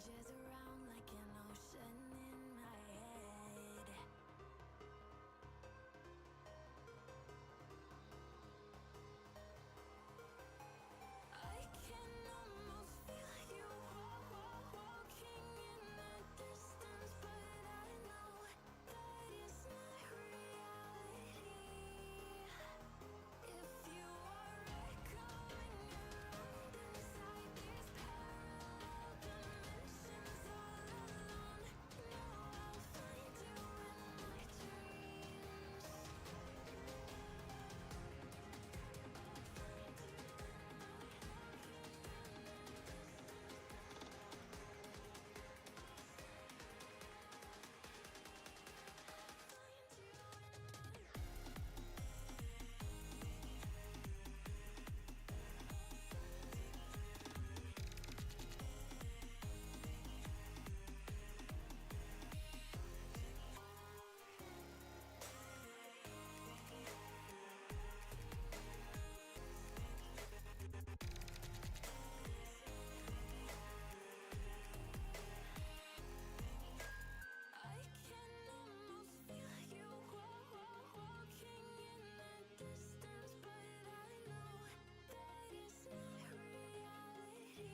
rages around like an ocean in my head. I can almost feel you walking in the distance, but I know that it's not reality. If you are echoing around inside these parallel dimensions all alone, know I'll find you in my dreams. I can almost feel you walking in the distance, but I know that it's not reality.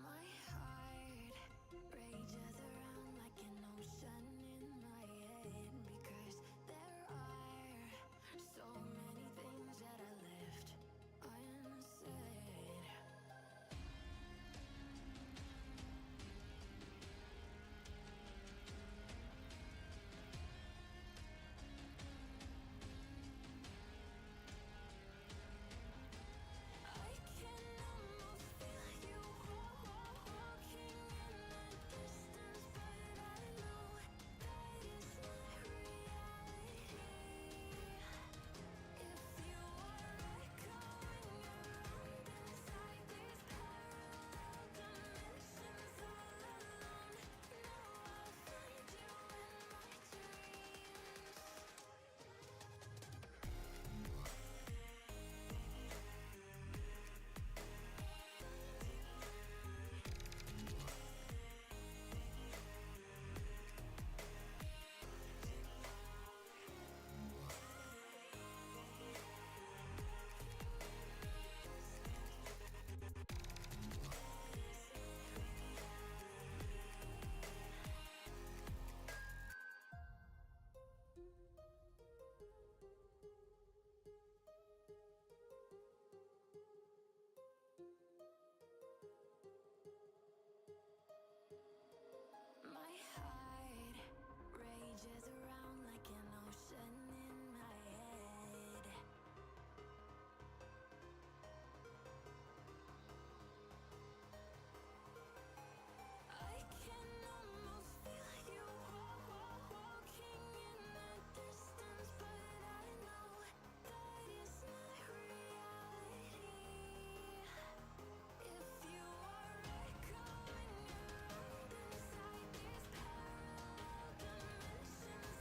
My heart rages around like an ocean in my head, because there are so many things that I left unsaid. I can almost feel you walking in the distance, but I know that it's not reality. If you are echoing around inside these parallel dimensions all alone, know I'll find you in my dreams. My heart rages around like an ocean in my head. I can almost feel you walking in the distance, but I know that it's not reality. If you are echoing around inside these parallel dimensions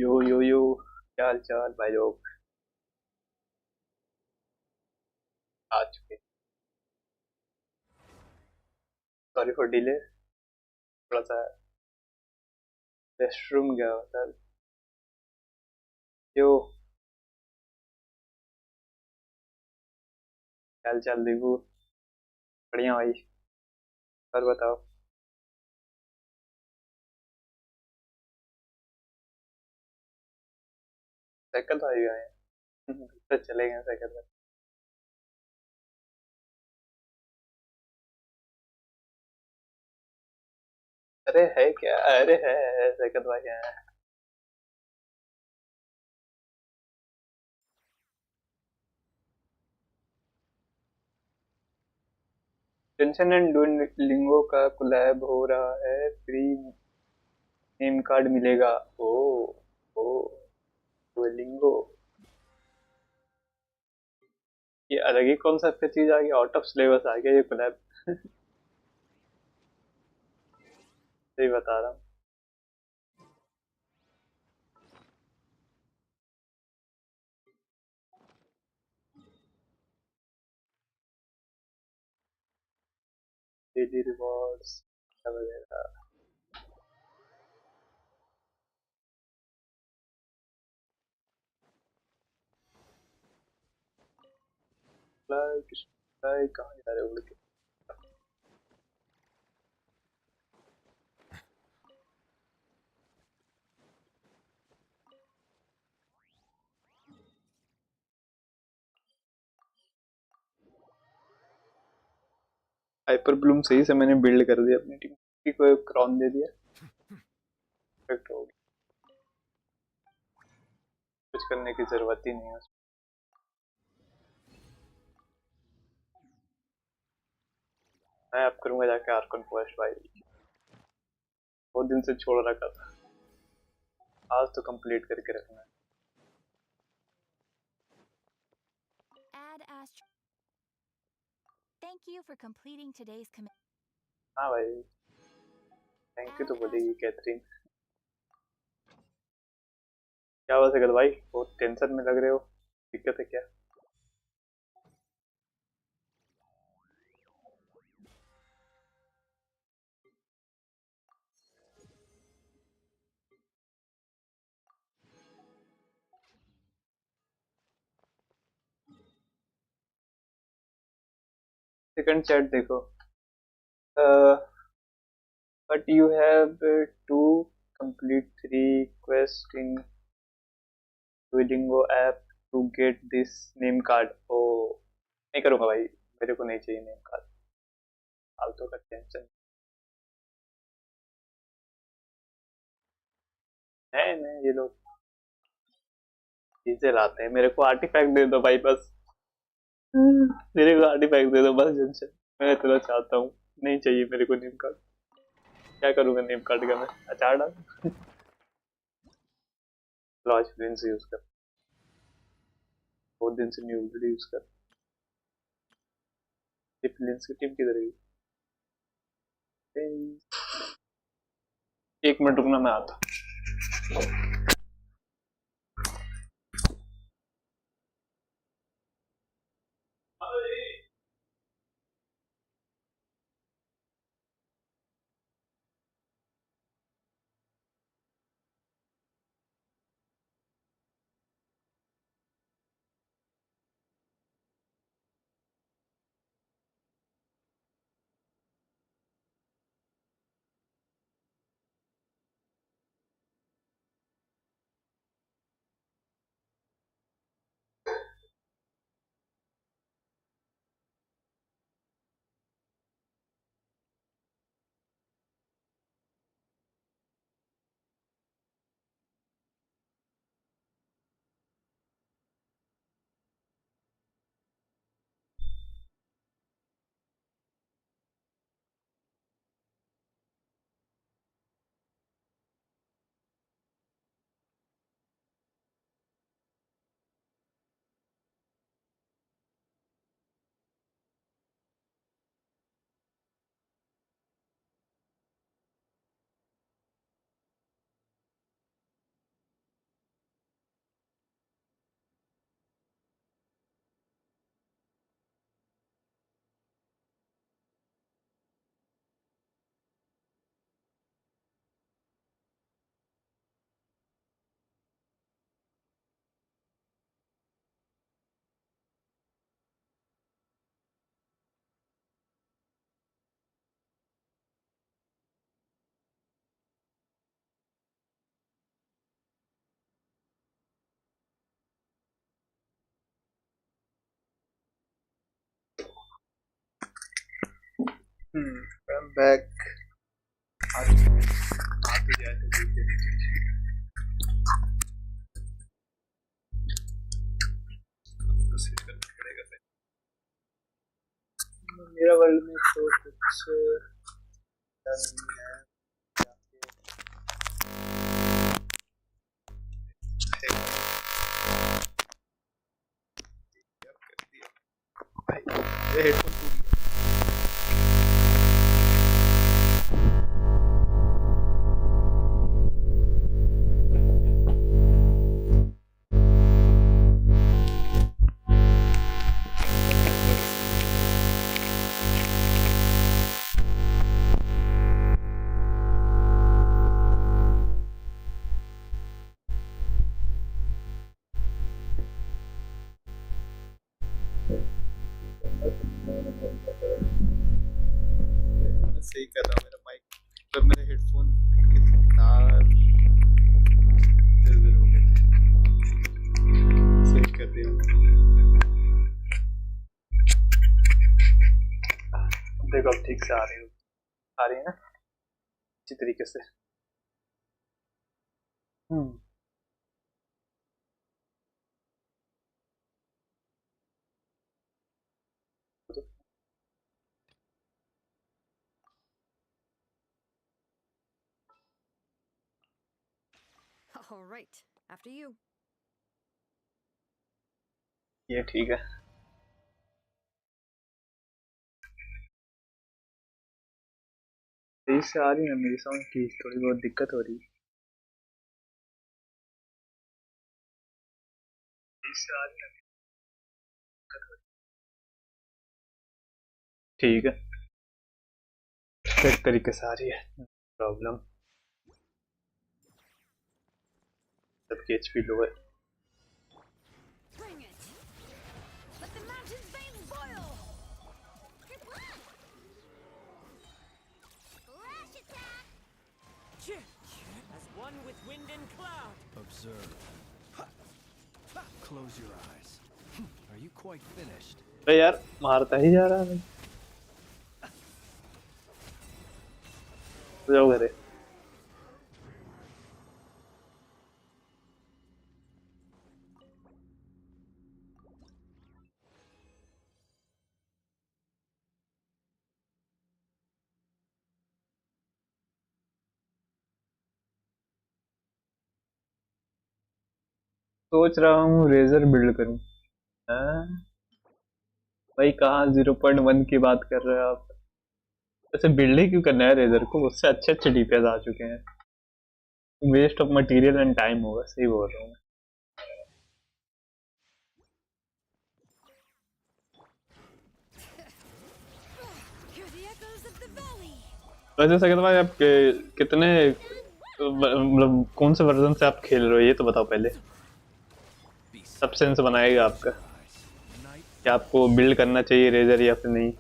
यो क्या हाल चाल भाई लोग। आ चुके। Sorry for delay. थोड़ा सा rest room गया होता। यो क्या हाल चाल दीपू। बढ़िया भाई। और बताओ। साइकिल भाई आए हैं। तो चले गए साइकिल भाई। अरे है क्या। अरे है साइकिल भाई है। टेंशन एंड लिंगो का कोलैब हो रहा है। फ्री नेम कार्ड मिलेगा। ओ ओ लिंगो। ये अलग ही कॉन्सेप्ट का चीज आ गया। आउट ऑफ सिलेबस आ गया ये कोलैब। सही बता रहा हूँ। डेली रिवॉर्ड्स वगैरह। लाइक लाइक कहाँ जा रहे हो उड़ के। हाइपर ब्लूम सही से मैंने बिल्ड कर दिया अपनी टीम को। क्रॉन दे दिया। परफेक्ट हो गया। कुछ करने की जरूरत ही नहीं है उसमें। मैं अब करूंगा जाके आर्कन फॉरेस्ट भाई। बहुत दिन से छोड़ रखा था। आज तो कंप्लीट करके रखना है। Add astro. Thank you for completing today's command. हाँ भाई। थैंक यू तो Add बोलेगी astro. कैथरीन। क्या हुआ सकल भाई। बहुत टेंशन में लग रहे हो। दिक्कत है क्या। सेकंड चैट देखो। But you have to complete 3 quest in Duolingo app to get this name card. ओ नहीं करूंगा भाई। मेरे को नहीं चाहिए नेम कार्ड। फालतू का टेंशन है। नहीं ये लोग चीजें लाते हैं। मेरे को आर्टिफैक्ट दे दो भाई बस। मेरे को आर्टिफैक्ट दे दो बस जंक्शन। मैं इतना चाहता हूँ। नहीं चाहिए मेरे को नेम कार्ड। क्या करूंगा नेम कार्ड का मैं। अचार डाल। लॉज फ्रेंड्स यूज कर। बहुत दिन से न्यू यूज कर। फ्लिंस की टीम किधर गई। एक मिनट रुकना मैं आता I'm back. आते जाए तो देखते रहिए। कोशिश करना पड़ेगा भाई। मेरा वर्ल्ड में तो कुछ नहीं है। भाई ये हेडफोन टूट गया। मैं सही कर रहा हूँ मेरा माइक पर मेरे हेडफोन के तार इधर-उधर हो गए थे। सही कर रही हूँ। देखो अब ठीक से आ रही है ना अच्छी तरीके से। All right, after you. ये ठीक है। तेज से आ रही है मेरी साउंड की थोड़ी बहुत दिक्कत हो रही है। तेज से आ रही है दिक्कत हो रही है। ठीक है ठीक तरीके से आ रही है प्रॉब्लम। सबकी एचपी लो है। Bring it. Let the mountain's veins boil. Flash attack. As one with wind and cloud. Observe. Close your eyes. Are you quite finished? अरे यार मारता ही जा रहा है। जाओ घरे। सोच रहा हूँ रेजर बिल्ड करूँ। भाई कहाँ 0.1 की बात कर रहे हो आप। वैसे बिल्ड ही क्यों करना है रेजर को, उससे अच्छे अच्छे डीपीएस आ चुके हैं। Waste of material and time होगा, सही बोल रहा हूँ। Hear the echoes of the valley. वैसे सकते भाई आप कितने मतलब कौन से वर्जन से आप खेल रहे हो ये तो बताओ पहले। सब सेंस बनाएगा आपका कि आपको बिल्ड करना चाहिए रेजर या फिर नहीं।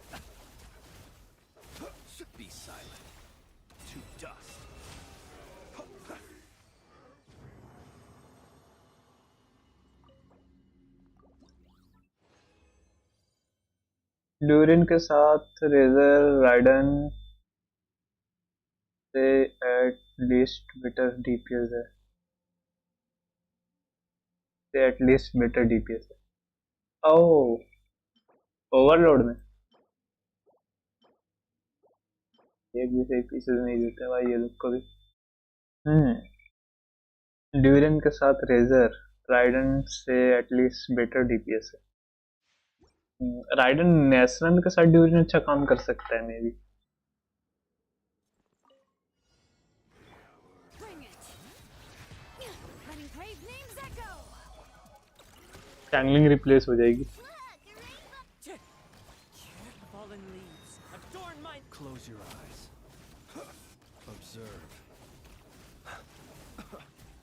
ड्यूरिन के साथ रेजर राइडन से एट लीस्ट बेटर डीपीएस है। से एट लीस्ट बेटर डीपीएस है। ओह ओवरलोड में एक भी सही पीसेस नहीं देते भाई ये लोग को भी। ड्यूरिन के साथ रेजर राइडन से एटलीस्ट बेटर डीपीएस है। राइडन नेशनल के साथ ड्यूरिन अच्छा काम कर सकता है may be. Bring it. Letting brave names echo. Tangling replace हो जाएगी। Fallen leaves adorn my. Close your eyes. Observe.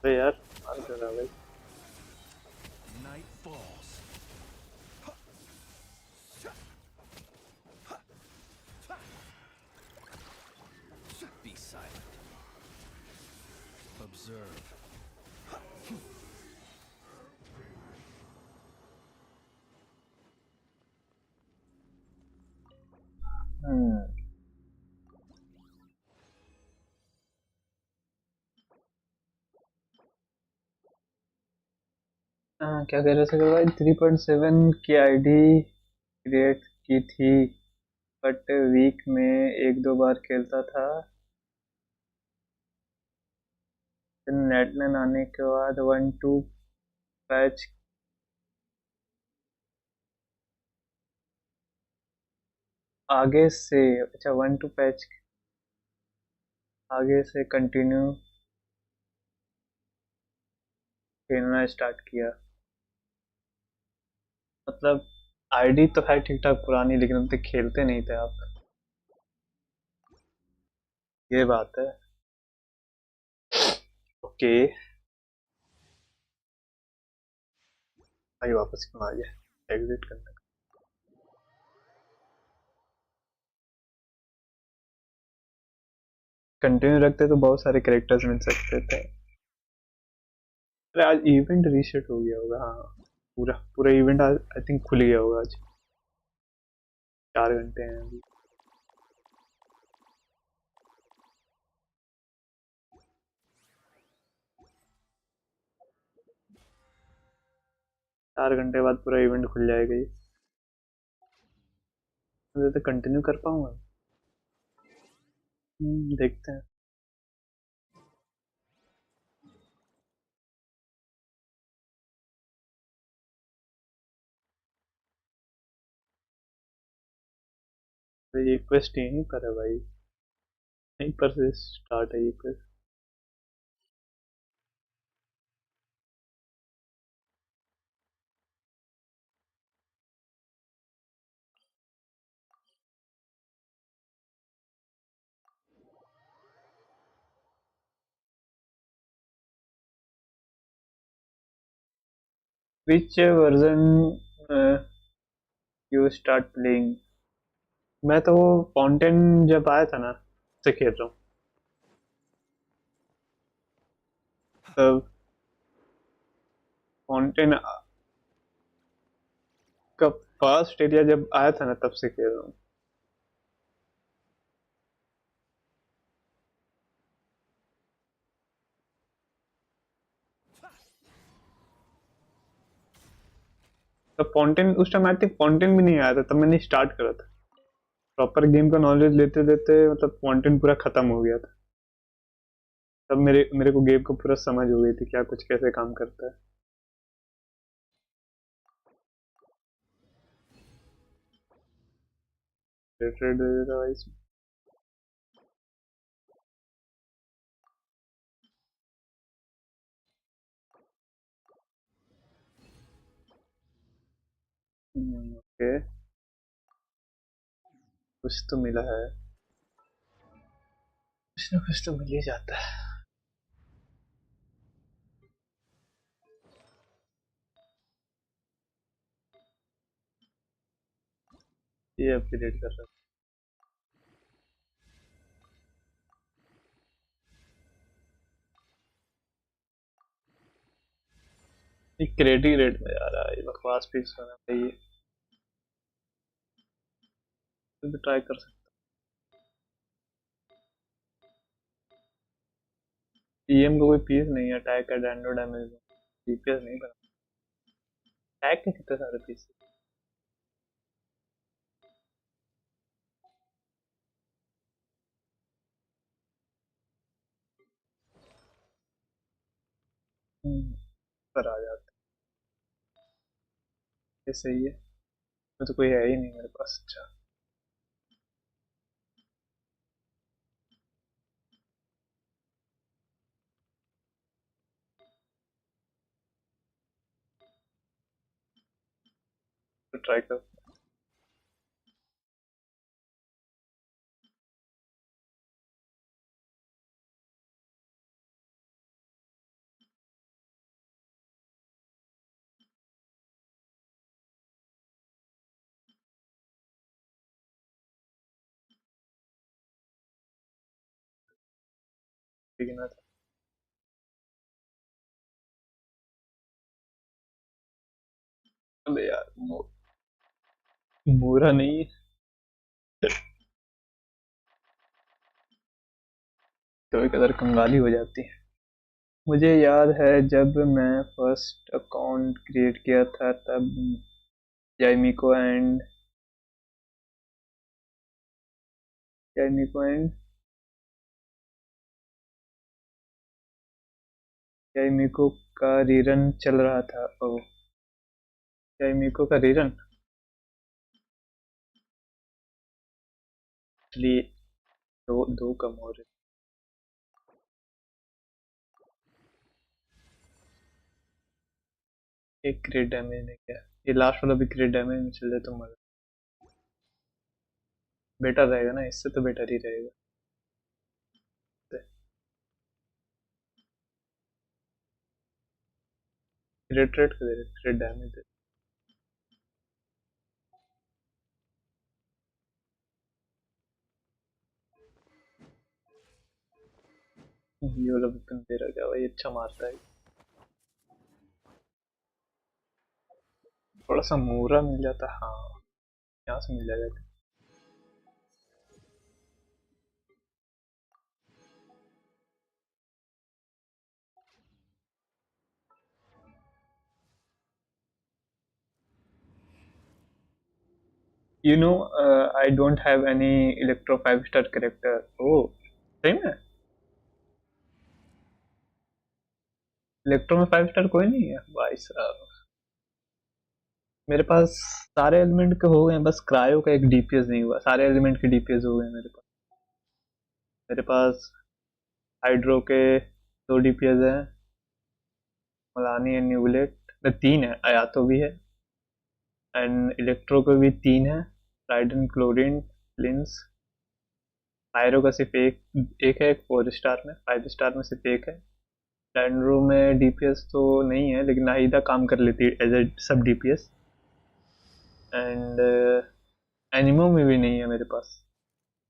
अरे यार मान कर रहा भाई। Night falls. Be silent. Observe. क्या कह रहे थे भाई, 3.7 की आईडी क्रिएट की थी, बट वीक में एक दो बार खेलता था, फिर नेटलैन आने के बाद 1-2 पैच आगे से, अच्छा 1-2 पैच आगे से कंटिन्यू खेलना स्टार्ट किया। मतलब आईडी तो है ठीक ठाक पुरानी, लेकिन हम तो खेलते नहीं थे आप, ये बात है। ओके भाई, वापस क्यों आ गया, एग्जिट करने का। कंटिन्यू रखते तो बहुत सारे कैरेक्टर्स मिल सकते थे। अरे आज इवेंट रीसेट हो गया होगा, हाँ पूरा पूरा इवेंट आज आई थिंक खुल गया होगा आज, 4 घंटे हैं अभी। चार घंटे बाद पूरा इवेंट खुल जाएगा ये, मुझे तो कंटिन्यू कर पाऊंगा। देखते हैं। तो ये क्वेस्ट यहीं पर है भाई, यहीं पर से स्टार्ट है ये quest. Which version you start playing? मैं तो वो फाउंटेन जब आया था ना, से खेल रहा हूँ। तब फाउंटेन का फर्स्ट एरिया जब आया था ना, तब से खेल रहा हूँ। तब फाउंटेन, उस टाइम आई थिंक फाउंटेन भी नहीं आया था, तब मैंने स्टार्ट करा था। प्रॉपर गेम का नॉलेज लेते लेते मतलब फाउंटेन पूरा खत्म हो गया था। तब मेरे मेरे को गेम को पूरा समझ हो गई थी, क्या कुछ कैसे काम करता है। रेड दे देता भाई इसमें। ओके, कुछ तो मिला है, कुछ ना कुछ तो मिल ही जाता है। ये अपग्रेड कर रहा है। ये क्रेडिट रेट में जा रहा है, ये बकवास पीस होना चाहिए, तो भी ट्राई कर सकते। पीएम का कोई पीस नहीं है, अटैक का डैंडो डैमेज डीपीएस नहीं बना। अटैक के कितने सारे पीस। पर आ जाते हैं, ये सही है। तो कोई है ही नहीं मेरे पास, अच्छा। तो ट्राई कर। बिगिनर था। अबे यार बुरा नहीं है, कभी कदर कंगाली हो जाती है। मुझे याद है जब मैं फर्स्ट अकाउंट क्रिएट किया था तब जैमिको एंड जैमिको एंड जैमिको का रीरन चल रहा था। ओ, जैमिको का रीरन लिए दो दो कम हो रहे। एक क्रिएट डैमेज ने किया, ये लास्ट वाला भी क्रिएट डैमेज में चल जाए तो मजा बेटर रहेगा ना, इससे तो बेटर ही रहेगा। क्रिएट रेट कर दे, क्रिएट डैमेज दे। ये वाला वेपन दे रहा क्या भाई, अच्छा मारता है। थोड़ा सा मूरा मिल जाता, हाँ यहाँ से मिल जाएगा। You know, I don't have any Electro 5-star character. Oh, सही में इलेक्ट्रो में 5 स्टार कोई नहीं है भाई साहब। मेरे पास सारे एलिमेंट के हो गए, बस क्रायो का एक डीपीएस नहीं हुआ। सारे एलिमेंट के डीपीएस हो गए मेरे पास। मेरे पास हाइड्रो के 2 डीपीएस हैं, मलानी एंड न्यूबलेट में 3 है, अयातो भी है, एंड इलेक्ट्रो के भी 3 है, राइडन, क्लोरीन, लिंस। पायरो का सिर्फ एक है, एक 4 स्टार में, 5 स्टार में सिर्फ एक है। लैंड्रो में डीपीएस तो नहीं है, लेकिन नाहिदा काम कर लेती है एज ए सब डीपीएस। एंड एनिमो में भी नहीं है मेरे पास।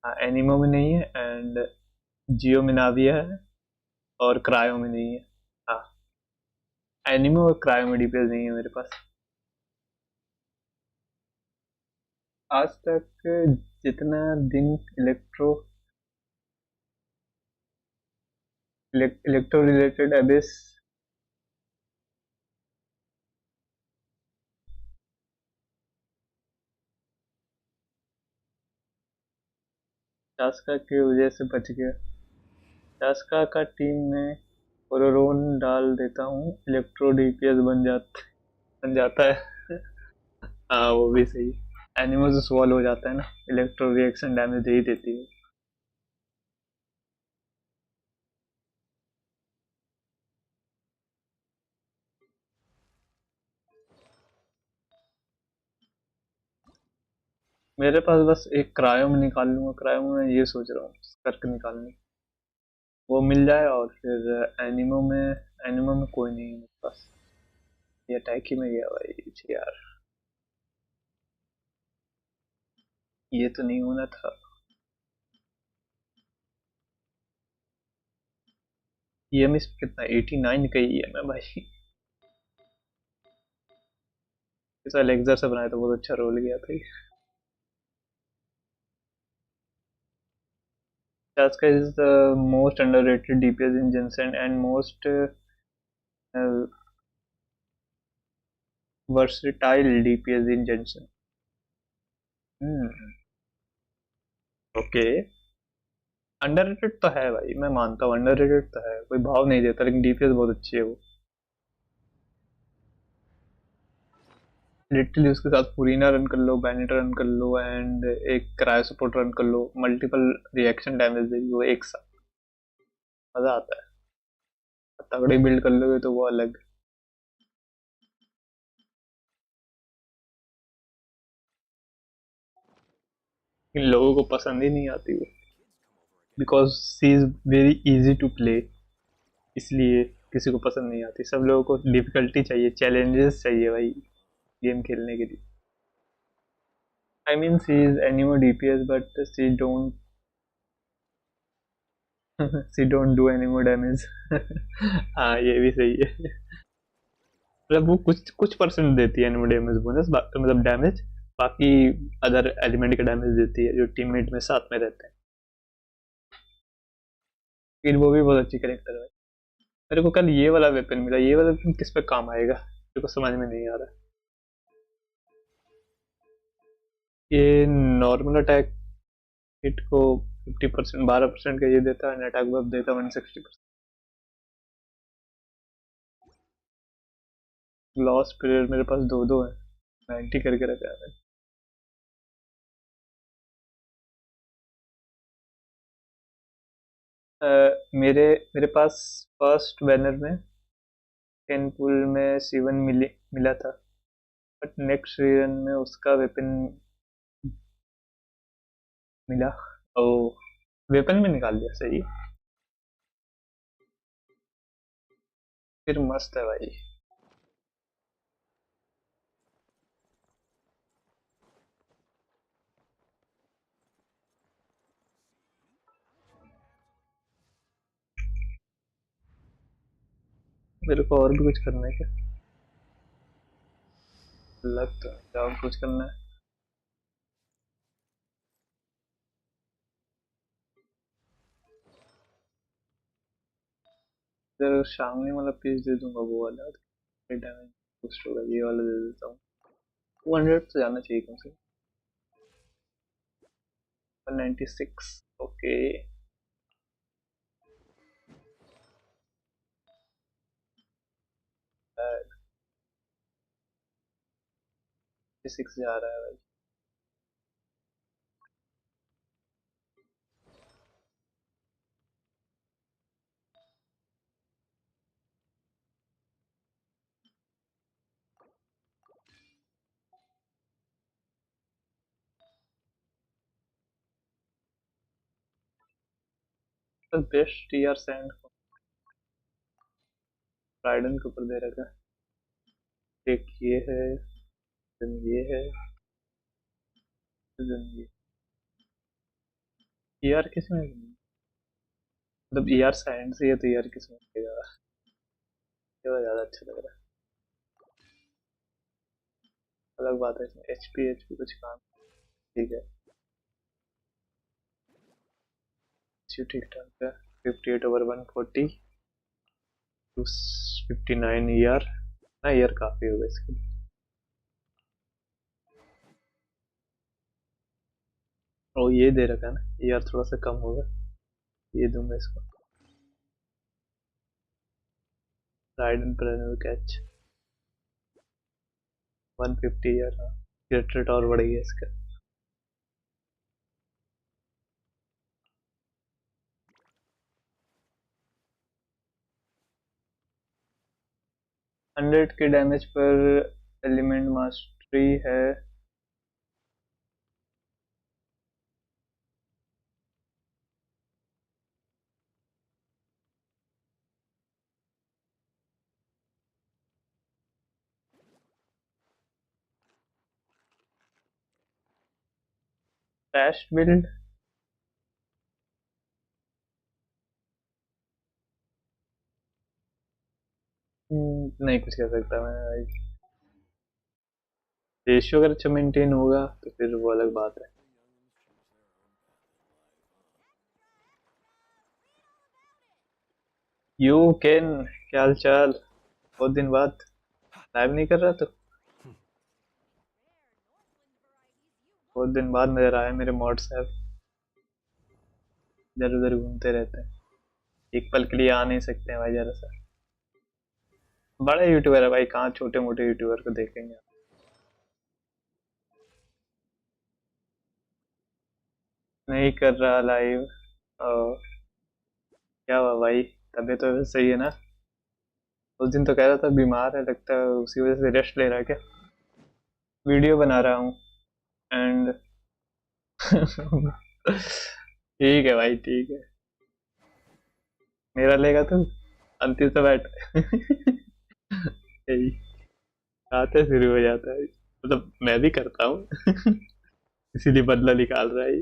हाँ, एनिमो में नहीं है, एंड जियो में नाविया है, और क्रायो में नहीं है। हाँ, एनिमो और क्रायो में डीपीएस नहीं है मेरे पास। आज तक जितना दिन इलेक्ट्रो रिलेटेड एबिस टास्का की वजह से बच गया। टास्का का टीम में ओरोरोन डाल देता हूँ, इलेक्ट्रो डीपीएस बन जाता है। हाँ वो भी सही है, एनिमल से सॉल्व हो जाता है ना, इलेक्ट्रो रिएक्शन डैमेज दे ही देती है। मेरे पास बस एक क्रायो में निकाल लूंगा, क्रायो में ये सोच रहा हूँ करके निकालने, वो मिल जाए। और फिर एनिमो में कोई नहीं है मेरे पास। ये अटैक ही में गया भाई यार, ये तो नहीं होना था। ईएमएस कितना, 89 का ही है भाई। इस एलेक्सर से बनाया तो बहुत अच्छा रोल गया था। Tasca is the most underrated DPS in Genshin and most versatile DPS in Genshin. Okay, underrated तो है भाई, मैं मानता हूँ अंडररेटेड तो है, कोई भाव नहीं देता, लेकिन डीपीएस बहुत अच्छी है वो। लिटरली उसके साथ पुरीना रन कर लो, बैनेट रन कर लो, एंड एक क्रायो सपोर्ट रन कर लो, मल्टीपल रिएक्शन डैमेज देगी वो एक साथ, मजा आता है। तगड़ी बिल्ड कर लोगे तो वो अलग। इन लोगों को पसंद ही नहीं आती वो, because she is very easy to play, इसलिए किसी को पसंद नहीं आती। सब लोगों को डिफिकल्टी चाहिए, चैलेंजेस चाहिए भाई गेम खेलने के लिए। I mean she is Anemo DPS but she don't do Anemo damage. हाँ ये भी सही है, मतलब वो कुछ कुछ परसेंट देती है एनिमो डैमेज बोनस, मतलब डैमेज, बाकी अदर एलिमेंट का डैमेज देती है जो टीममेट में साथ में रहते हैं। लेकिन वो भी बहुत अच्छी करेक्टर है। मेरे को कल ये वाला वेपन मिला, ये वाला वेपन किस पे काम आएगा मेरे को समझ में नहीं आ रहा। ये नॉर्मल अटैक हिट को 50%, 12% का ये देता है, अटैक बफ देता है 160%। लॉस पीरियड मेरे पास दो दो है, 90 करके रखा है। मेरे मेरे पास फर्स्ट बैनर में 10 पुल में C1 मिला था, बट नेक्स्ट सीजन में उसका वेपन मिला। ओ, वेपन में निकाल दिया, सही है। फिर मस्त है भाई। मेरे को और भी कुछ करना है क्या? लग तो क्या और कुछ करना है। फिर सामने वाला पीस दे दूंगा, वो वाला डैमेज बूस्ट होगा, ये वाला दे देता हूँ। 200 तो जाना चाहिए कम से कम। 196, ओके। 6 जा रहा है भाई। तो बेस्ट टीआर सैंड राइडन के ऊपर दे रखा है। एक ये है, then ये है, then ये। ईआर किस में, मतलब ईआर सैंड से, ये तो ईआर किस में देगा, ये वाला ज्यादा अच्छा लग रहा है। अलग बात है इसमें एचपी एचपी कुछ काम, ठीक है। ठीक ठाक है। 58/140 टू 59 ईआर ना, ईआर काफी होगा इसके लिए। और ये दे रखा है ना, ईआर थोड़ा सा कम होगा, ये दूंगा इसको। राइडन पर कैच 150 ईआर, हाँ। रेट और बढ़ गया इसका। 100 के डैमेज पर एलिमेंट मास्टरी है। टेस्ट बिल्ड, नहीं कुछ कर सकता मैं। रेशियो अगर अच्छा मेंटेन होगा तो फिर वो अलग बात है। यू कैन, क्या हाल चाल? बहुत दिन बाद लाइव नहीं कर रहा तो बहुत दिन बाद नजर आए मेरे मॉड साहब। इधर उधर घूमते रहते हैं, एक पल के लिए आ नहीं सकते हैं भाई जरा सा। बड़े यूट्यूबर है भाई, कहाँ छोटे मोटे यूट्यूबर को देखेंगे। नहीं कर रहा लाइव। क्या हुआ भाई, तबीयत तो सही है ना? उस दिन तो कह रहा था बीमार है, लगता है उसी वजह से रेस्ट ले रहा है क्या? वीडियो बना रहा हूँ एंड ठीक है भाई, ठीक है। मेरा लेगा तो अंतिम से बैठ यही आते शुरू हो जाता है, मतलब मैं भी करता हूँ इसीलिए बदला निकाल रहा है।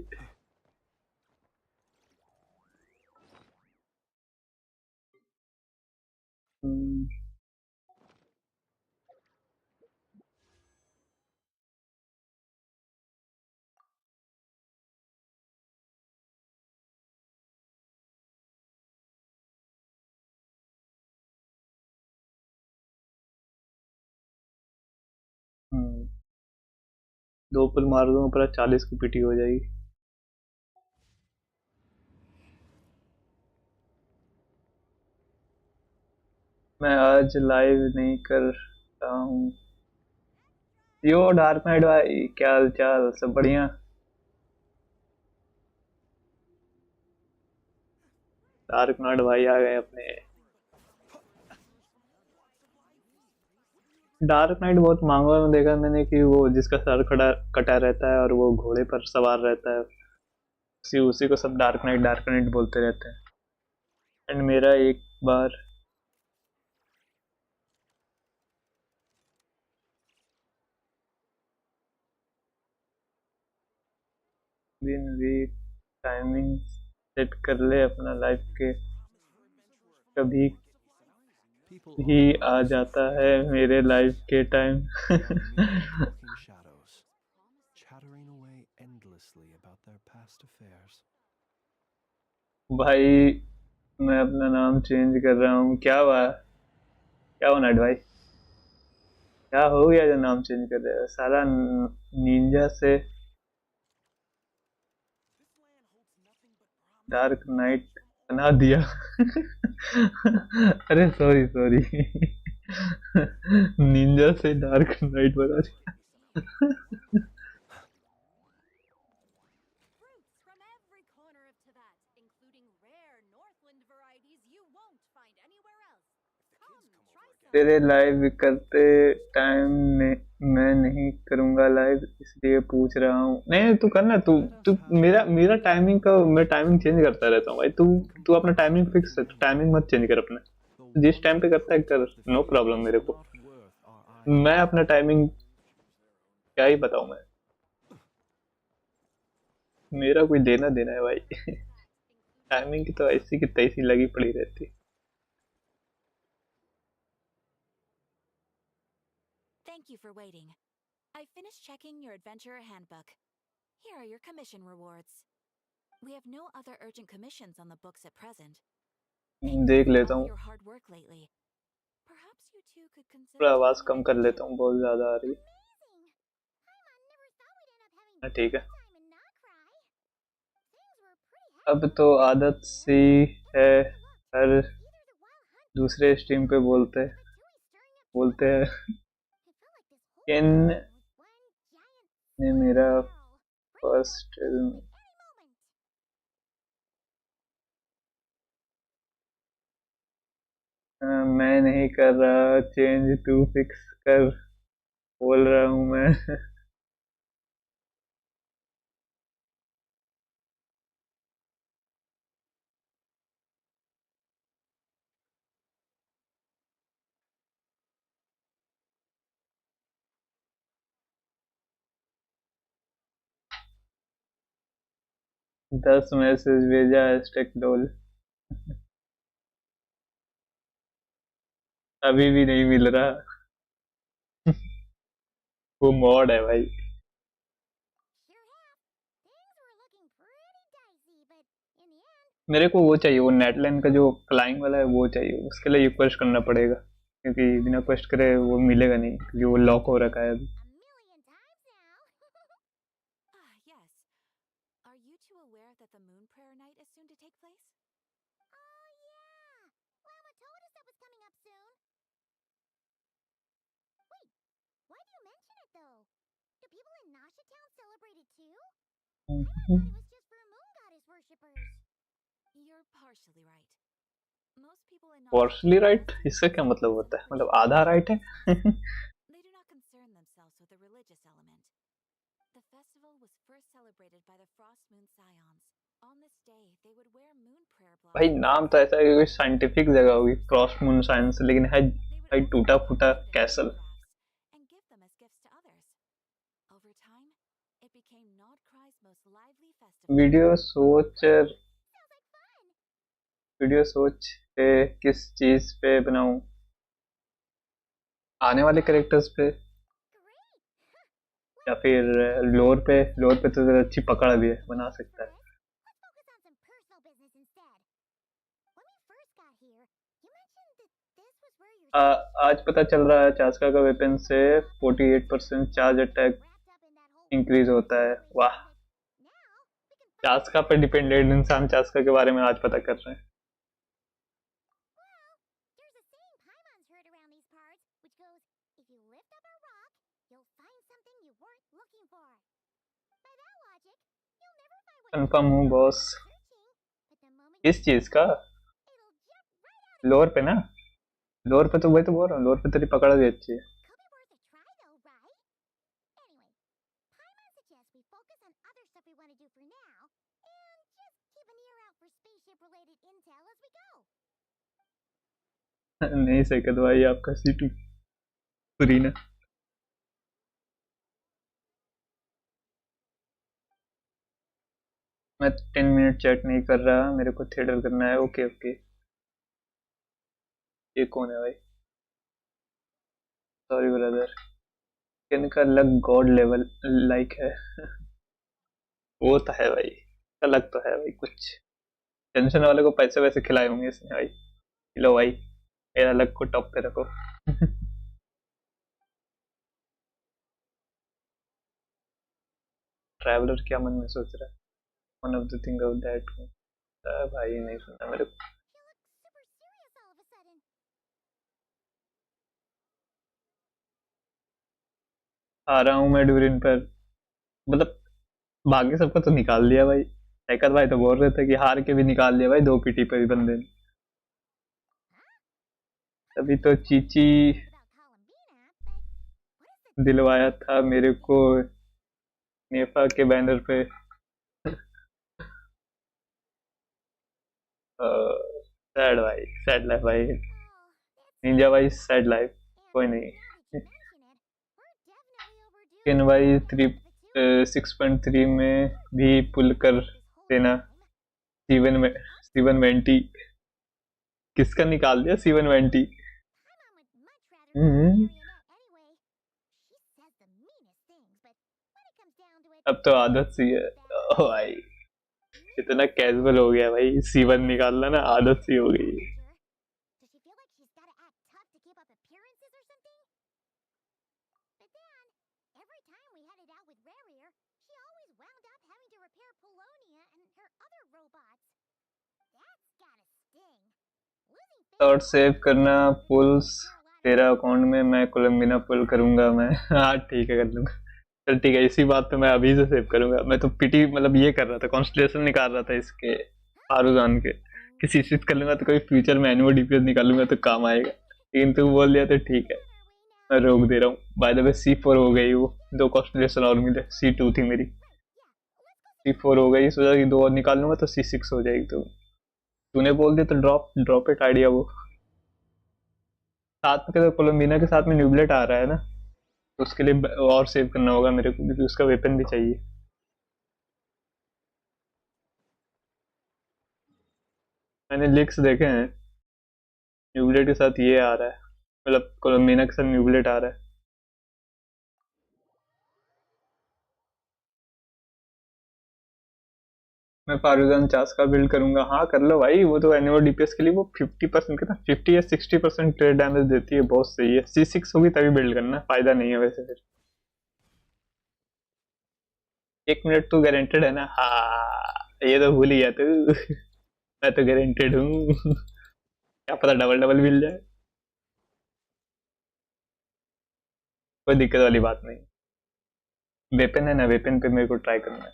हम्म, 2 पुल मार दूंगा पूरा 40 की पीटी हो जाएगी। मैं आज लाइव नहीं कर रहा हूँ। यो डार्क नाइट भाई, क्या हाल चाल, सब बढ़िया? डार्क नाइट भाई आ गए अपने। डार्क नाइट बहुत मांगा में देखा मैंने कि वो जिसका सर खड़ा कटा रहता है और वो घोड़े पर सवार रहता है, उसी उसी को सब डार्क नाइट बोलते रहते हैं। एंड मेरा एक बार दिन वीक टाइमिंग सेट कर ले अपना लाइफ के, कभी People ही often आ lose जाता sight है मेरे लाइफ के time. around mere walking shadows, chattering away endlessly about their past affairs. भाई मैं अपना नाम चेंज कर रहा हूँ। क्या हुआ, क्या हुआ नाइट भाई, क्या हो गया जो नाम चेंज कर रहे हो? सारा निंजा से डार्क नाइट बना दिया। अरे सॉरी सॉरी, निंजा से डार्क नाइट बना दिया। Fruits from every corner of Tibet, including rare Northland varieties you won't find anywhere else. Come, try some. तेरे लाइव करते टाइम मैं नहीं करूंगा लाइव, इसलिए पूछ रहा हूँ। नहीं तू करना, तू तू मेरा मेरा टाइमिंग का, मैं टाइमिंग चेंज करता रहता हूँ भाई। तू तू अपना टाइमिंग फिक्स है, टाइमिंग मत चेंज कर अपना। The जिस टाइम पे करता है कर, नो प्रॉब्लम मेरे को। not worth our मैं अपना टाइमिंग क्या ही बताऊं मैं, मेरा कोई देना देना है भाई। टाइमिंग की तो ऐसी की तैसी लगी पड़ी रहती। Thank you for waiting. I finished checking your adventurer handbook. Here are your commission rewards. We have no other urgent commissions on the books at present. Thank you देख for लेता all हूँ, your hard work lately. Perhaps you two could consider थोड़ा आवाज taking come an कर लेता adventure. हूँ, बहुत ज्यादा आ रही है। हाँ, ठीक है। अब तो आदत सी है, हर दूसरे स्ट्रीम पे बोलते बोलते हैं। केन ने मेरा फर्स्ट मैं नहीं कर रहा चेंज, तू फिक्स कर बोल रहा हूँ मैं। 10 मैसेज भेजा हैशटैग डोल, अभी भी नहीं मिल रहा। वो मॉड है भाई। मेरे को वो चाहिए, वो नेटलाइन का जो फ्लाइंग वाला है वो चाहिए। उसके लिए रिक्वेस्ट करना पड़ेगा, क्योंकि बिना क्वेस्ट करे वो मिलेगा नहीं, क्योंकि वो लॉक हो रखा है अभी। Yes. Are you two aware that the moon prayer night is soon to take place? Oh, yeah. Lama told us that was coming up soon. Wait, why do you mention it though? Do people in Nasha Town celebrate it too? I thought it was just for moon goddess worshippers. You're partially right. Most people in Nasha partially Town right, also इसका क्या celebrate मतलब it होता है? as मतलब worship. आधा right है। They do not concern themselves with the religious element. The festival was first celebrated by the Frost Moon Scions. On this day, they would wear moon prayer भाई blossoms नाम and तो ऐसा है कि कोई celebrate scientific जगह होगी, Frost moon science, लेकिन है They would भाई also टूटा make फूटा food and castle. handicrafts and give them as gifts to others. Over time, it became Nodcry's most lively festival. Video सोच, Sounds like fun. वीडियो सोच पे किस चीज पे बनाऊं? आने वाले कैरेक्टर्स पे Great. या फिर लोर पे? लोर पे तो जरा अच्छी पकड़ भी है, बना सकता है। Let's focus on some personal business instead. When we first got here, you mentioned that this was where your आज पता चल रहा है चास्का का वेपन से 48% चार्ज अटैक इंक्रीज होता है। वाह, चास्का पे डिपेंडेंट इंसान चास्का के बारे में आज पता कर रहे हैं। There's a saying Paimon's heard around these parts, which goes, if you lift up a rock, you'll find something you weren't looking for. By that logic, you'll never find what confirm हूँ boss. searching, but the moment किस चीज का? it'll jump right out lower पे ना? Lower पे तो वही तो बोल रहा हूँ, लोअर पे तेरी पकड़ भी अच्छी है। Could be worth a try though, right? Anyway, Paimon suggests we focus on other stuff we want to do for now, and just keep an ear out for spaceship-related intel as we go. नहीं सकत भाई आपका situ पुरीना। मैं 10 minute chat नहीं कर रहा, मेरे को थिएटर करना है। Okay okay. ये कौन है भाई? Sorry brother. इनका लग गॉड लेवल लाइक है। वो तो है भाई, लग तो है भाई कुछ। टेंशन वाले को पैसे वैसे खिलाए होंगे इसने भाई। लो भाई, मेरा लग को टॉप पे रखो। ट्रैवलर क्या मन में सोच रहा है? One of the thing of that. भाई नहीं सुनना मेरे को। आ रहा हूँ मैं ड्यूरिन पर। मतलब बाकी सबका तो निकाल दिया भाई। हैकर भाई तो बोल रहे थे कि हार के भी निकाल दिया भाई, 2 पीटी पे भी बंदे ने। तभी तो चीची दिलवाया था मेरे को नेफा के बैनर पे। सैड भाई, सैड लाइफ भाई। निंजा भाई सैड लाइफ। कोई नहीं। लेकिन भाई 6.3 में भी पुल कर देना। सीवन वेंटी किसका निकाल दिया? सीवन वेंटी। अब तो आदत सी है। ओ भाई इतना कैजुअल हो गया भाई, सीवन निकालना ना आदत सी हो गई है। और सेव करना पुल्स तेरा अकाउंट में, मैं कोलम्बिना पुल करूंगा मैं। हाँ ठीक है कर लूंगा। चल ठीक है, इसी बात पे मैं अभी से सेव करूंगा। मैं तो पीटी मतलब ये कर रहा था, कॉन्स्टलेशन निकाल रहा था इसके आरुजान के। किसी चीज कर लूंगा तो कोई फ्यूचर में एनुअल डीपीएस निकालूंगा तो काम आएगा। लेकिन तू बोल दिया तो ठीक है, मैं रोक दे रहा हूँ। बाय द वे C4 हो गई वो, 2 कॉन्स्टलेशन और मिले। C2 थी मेरी, C4 हो गई। सोचा कि 2 और निकाल लूंगा तो C6 हो जाएगी। तो तूने बोल दिया तो ड्रॉप इट आइडिया। वो साथ में कोलम्बिना के साथ में न्यूबलेट आ रहा है ना, तो उसके लिए और सेव करना होगा मेरे को, क्योंकि उसका वेपन भी चाहिए। मैंने लिंक्स देखे हैं, न्यूबलेट के साथ ये आ रहा है, मतलब कोलम्बिना के साथ न्यूबलेट आ रहा है। मैं फारूजान चास का बिल्ड करूंगा। हाँ कर लो भाई, वो तो एनुअल डीपीएस के लिए वो 50% कितना 50 या 60% डैमेज देती है, बहुत सही है। C6 होगी तभी बिल्ड करना, फायदा नहीं है वैसे फिर। 1 मिनट तो गारंटेड है ना? हाँ ये तो भूल ही गया तू। मैं तो गारंटेड हूँ। क्या पता डबल डबल मिल जाए, कोई दिक्कत वाली बात नहीं। वेपन है ना, वेपन पे मेरे को ट्राई करना है।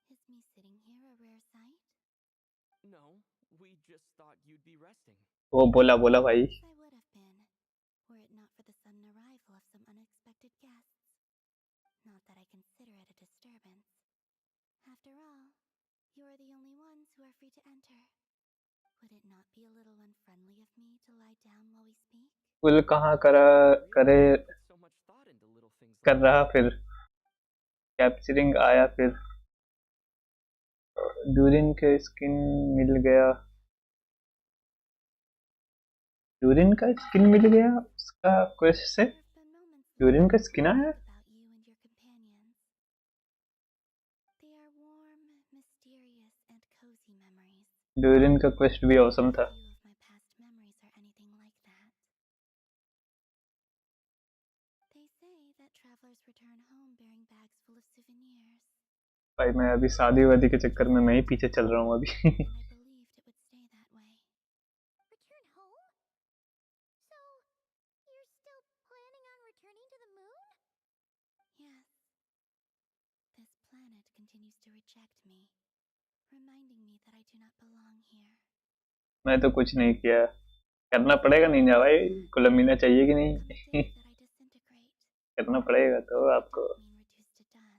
Is me sitting here a rare sight? No, we just thought you'd be resting. वो बोला भाई। I would have been, were it not for the sudden arrival of some unexpected guests. Not that I consider it a disturbance. After all, you are the only ones who are free to enter. Would it not be a little unfriendly of me to lie down while we speak? पुल कहाँ करा करे So much thought into little things कर like रहा फिर। Capturing आया फिर। Durian के skin मिल गया। ड्यूरिन का स्किन मिल गया उसका क्वेस्ट से। There have been moments durian का स्किन आया। about you and your companions. They are warm, mysterious, and cozy memories. Durian का क्वेस्ट भी औसम था। Few of my past memories are anything like that. भाई मैं अभी शादी वादी के चक्कर में मैं ही पीछे चल रहा हूँ अभी। I believed it would stay that way. Return home? So, you're still planning on returning to the moon? Yes. This planet continues to reject me, reminding me that I do not belong here. मैं तो कुछ नहीं किया, करना पड़ेगा Ninja भाई, कुलमीना चाहिए कि नहीं? Some think that I disintegrate. करना पड़ेगा तो आपको। Mean reduced to dust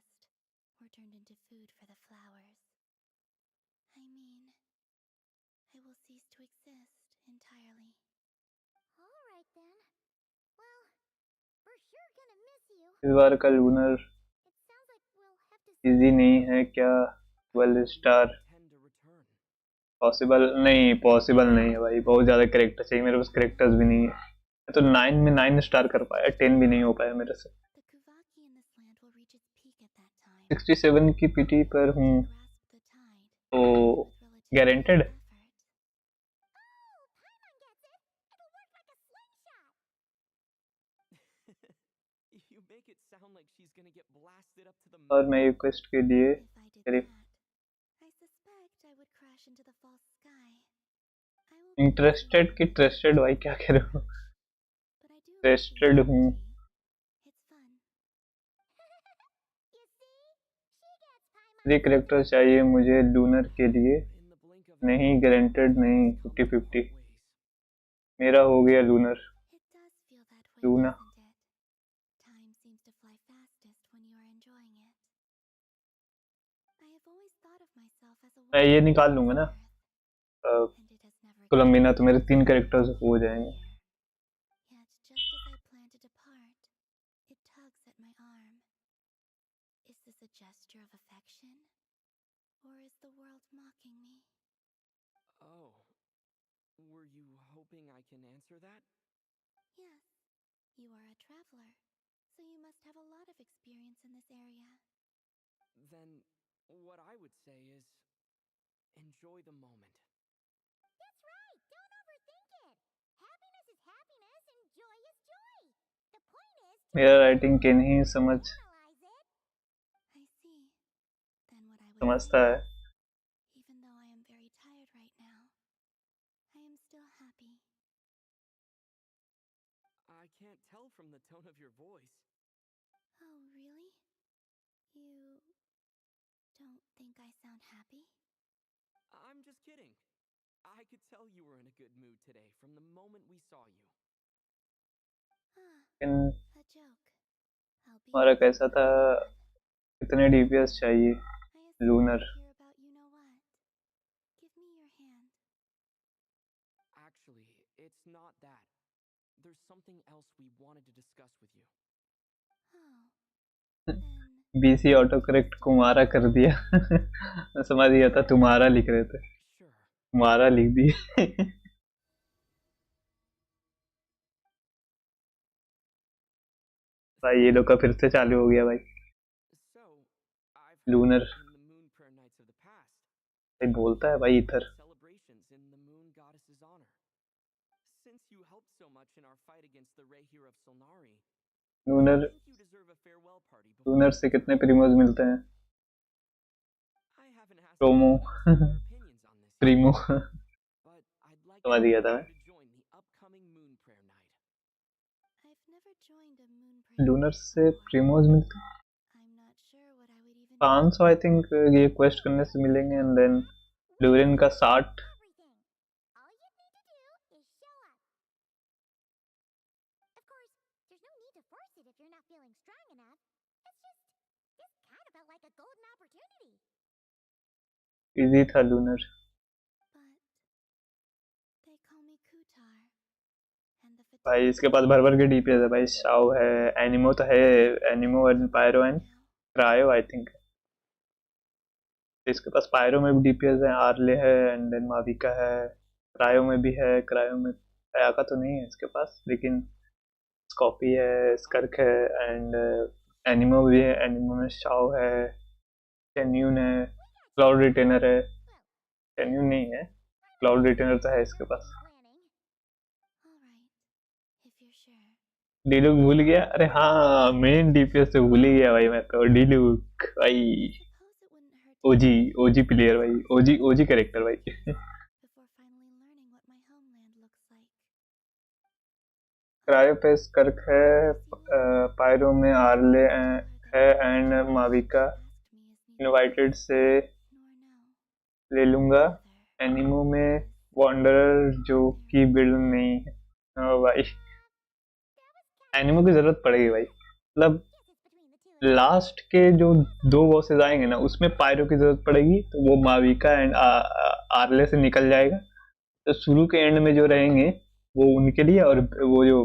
or turned into food for the flowers. I mean, I will cease to exist entirely. All right then. Well, we're sure gonna miss you. इस बार का lunar It sounds like we'll have to easy नहीं है क्या? 12 star Tend to return. Possible नहीं है भाई, बहुत ज्यादा कैरेक्टर चाहिए, मेरे पास कैरेक्टर्स भी नहीं है। मैं तो 9 में 9 स्टार कर पाया, 10 भी नहीं हो पाया मेरे से। the Kuvaki in this land will reach its peak at that time. 67 की पीटी पर हूँ Grasp the tide तो with relative guaranteed. effort. Oh, Paimon gets it. It'll work like a slingshot. You make it sound like she's gonna get blasted up to the और moon. मैं request के लिए If I did सिर्फ that, I suspect I would crash into the false sky. I will be interested की trusted भाई क्या कह रहे हो? but I do Interested हूँ। It's fun. You see? She gets Paimon. 3 character चाहिए मुझे लूनर के लिए, In the blink of नहीं an eye, गारंटेड नहीं, come 50-50 ways. मेरा हो गया lunar. It does feel that way, Luna. doesn't it? Time seems to fly fastest when you are enjoying it. I have always thought of myself as a मैं ये wanderer निकाल on लूंगा this ना, earth, and it has never कोलम्बिना, तो मेरे gotten 3 characters हो जाएंगे। here. Yet just as I plan to depart, it tugs at my arm. Is this a gesture of affection? Or is the world mocking me? Oh. Were you hoping I can answer that? Yes, you are a traveler, so you must have a lot of experience in this area. Then what I would say is enjoy the moment. That's right! Don't overthink it! Happiness is happiness and joy is joy! The point is to मेरा writing के नहीं समझ analyze it. I see. Then what I would समझता say, है। even though I am very tired right now, I am still happy. I can't tell from the tone of your voice. Oh, really? You don't think I sound happy? I'm just kidding. I could tell you were in a good mood today from the moment we saw you. Ah, लेकिन a joke. हमारा Albeit कैसा था, fun. कितने DPS चाहिए? I aspire Lunar. to hear about you know what. Give me your hand. Actually, it's not that. There's something else we wanted to discuss with you. Oh. Then BC auto correct Kumara कर दिया। मैं समझ गया था तुम्हारा लिख रहे थे, Sure. तुम्हारा लिख दिए। भाई ये लोग का फिर से चालू हो गया भाई। So, I've heard Lunar. in the moon prayer nights of the past, भाई बोलता है भाई इधर। celebrations in the moon goddess's honor. Since you helped so much in our fight against the Rahir of Solnari, I lunar think you deserve a farewell party before lunar से कितने प्रीमोज मिलते हैं? I haven't asked promo anyone else for their opinions on this yet, Primo but I'd like समझ गया था मैं। to join the upcoming moon prayer night. I've never joined a moon prayer lunar night से before. प्रीमोज मिलते हैं I'm not sure what I would even do. 500 I think, ये quest करने से मिलेंगे। एंड देन लूरिन का 60। Everything. All you need to do is show up. Of course, there's no need to force it if you're not feeling strong enough. It's just, this kind of felt like a golden opportunity. Easy था lunar. But they call me Kutar, and the भाई fatigue इसके पास भर भर के DPS है भाई। Shao है, Anemo तो है, Anemo and Pyro and now. Cryo I think. इसके पास पायरो में भी डीपीएस है, आर्ले है, एंड देन माविका है, क्रायो में भी है। क्रायो में अयाका तो नहीं है इसके पास, लेकिन स्कॉपी है, स्कर्क है, एंड एनिमो भी है। एनिमो में शाओ है, टेन्यून है, क्लाउड रिटेनर है। टेन्यून नहीं है, क्लाउड रिटेनर तो है इसके पास। All right, if you're sure. डीलुक भूल गया? अरे हाँ, मेन डीपीएस से भूल ही गया भाई मैं तो। डीलुक भाई Suppose it wouldn't OG OG player भाई, ओजी ओजी कैरेक्टर भाई। before finally learning what my homeland looks like. क्रायोपेस कर्क है, पायरो में आर्ले है एंड माविका इनवाइटेड से ले लूंगा। एनिमो में वॉन्डरर जो की बिल्ड नहीं है। हाँ भाई, एनिमो की जरूरत पड़ेगी भाई, मतलब लास्ट के जो 2 बॉसेस आएंगे ना उसमें पायरो की जरूरत पड़ेगी, तो वो माविका एंड आर्ले से निकल जाएगा। तो शुरू के एंड में जो रहेंगे वो उनके लिए, और वो जो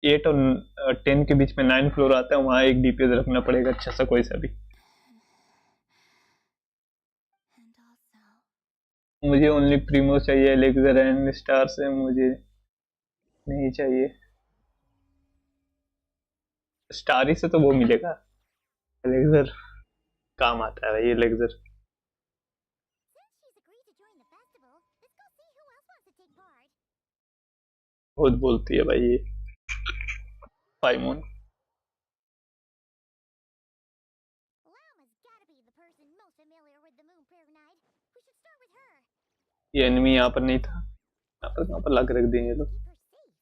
8 और 10 के बीच में 9 फ्लोर आता है, वहाँ एक डीपीएस रखना पड़ेगा अच्छा सा कोई सा भी। And also, मुझे ओनली प्रीमो चाहिए, एलेक्सर एंड स्टार से मुझे नहीं चाहिए। स्टारी से तो वो मिलेगा, एलेक्सर काम आता है भाई elixir. since she's agreed to join the festival, let's go see who else wants to take part. बहुत बोलती है भाई ये पाइमोन। Lama's gotta be the person most familiar with the Moon Prayer Night. We should start with her. ये enemy यहाँ पर नहीं था, यहाँ पर ला के रख देंगे लोग। Keep her safe.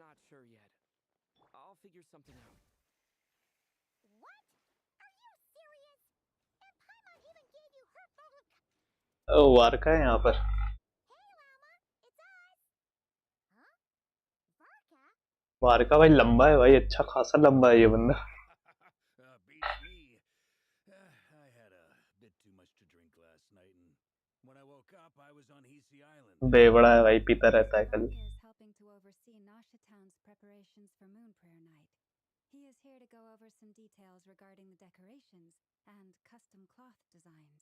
Not sure yet. I'll figure something out. What? Are you serious? And Paimon even gave you her phone. Varca है यहाँ पर। Hey, Lama, it's us. Huh? Varka? Varca भाई लंबा है भाई, अच्छा खासा लंबा है ये बंदा। Beats me. I had a bit too much to drink last night, and when I woke up, I was on Hisi Island. बेवड़ा है भाई, पीता रहता है खाली। Varka is helping to oversee Nasha Town's preparations for Moon Prayer Night. He is here to go over some details regarding the decorations and custom cloth designs.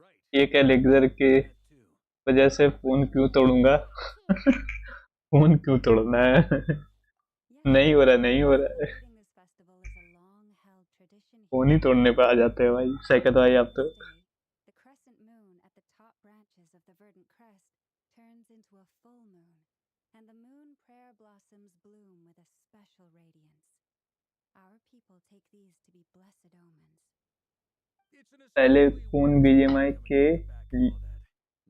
Right. एक elixir के That too. वजह से phone क्यों तोड़ूंगा? Phone क्यों तोड़ना है? Yes, नहीं हो रहा, नहीं हो रहा है। celebrating this festival is a long-held tradition phone he here. तोड़ने पे आ जाते हैं भाई, सैकत भाई आप तो। This day, the crescent moon at the top branches of the verdant crest turns into a full moon, and the moon prayer blossoms bloom with a special radiance. Our people take these to be blessed omens. It's an पहले especially phone wonderful BGMI time to get back to all that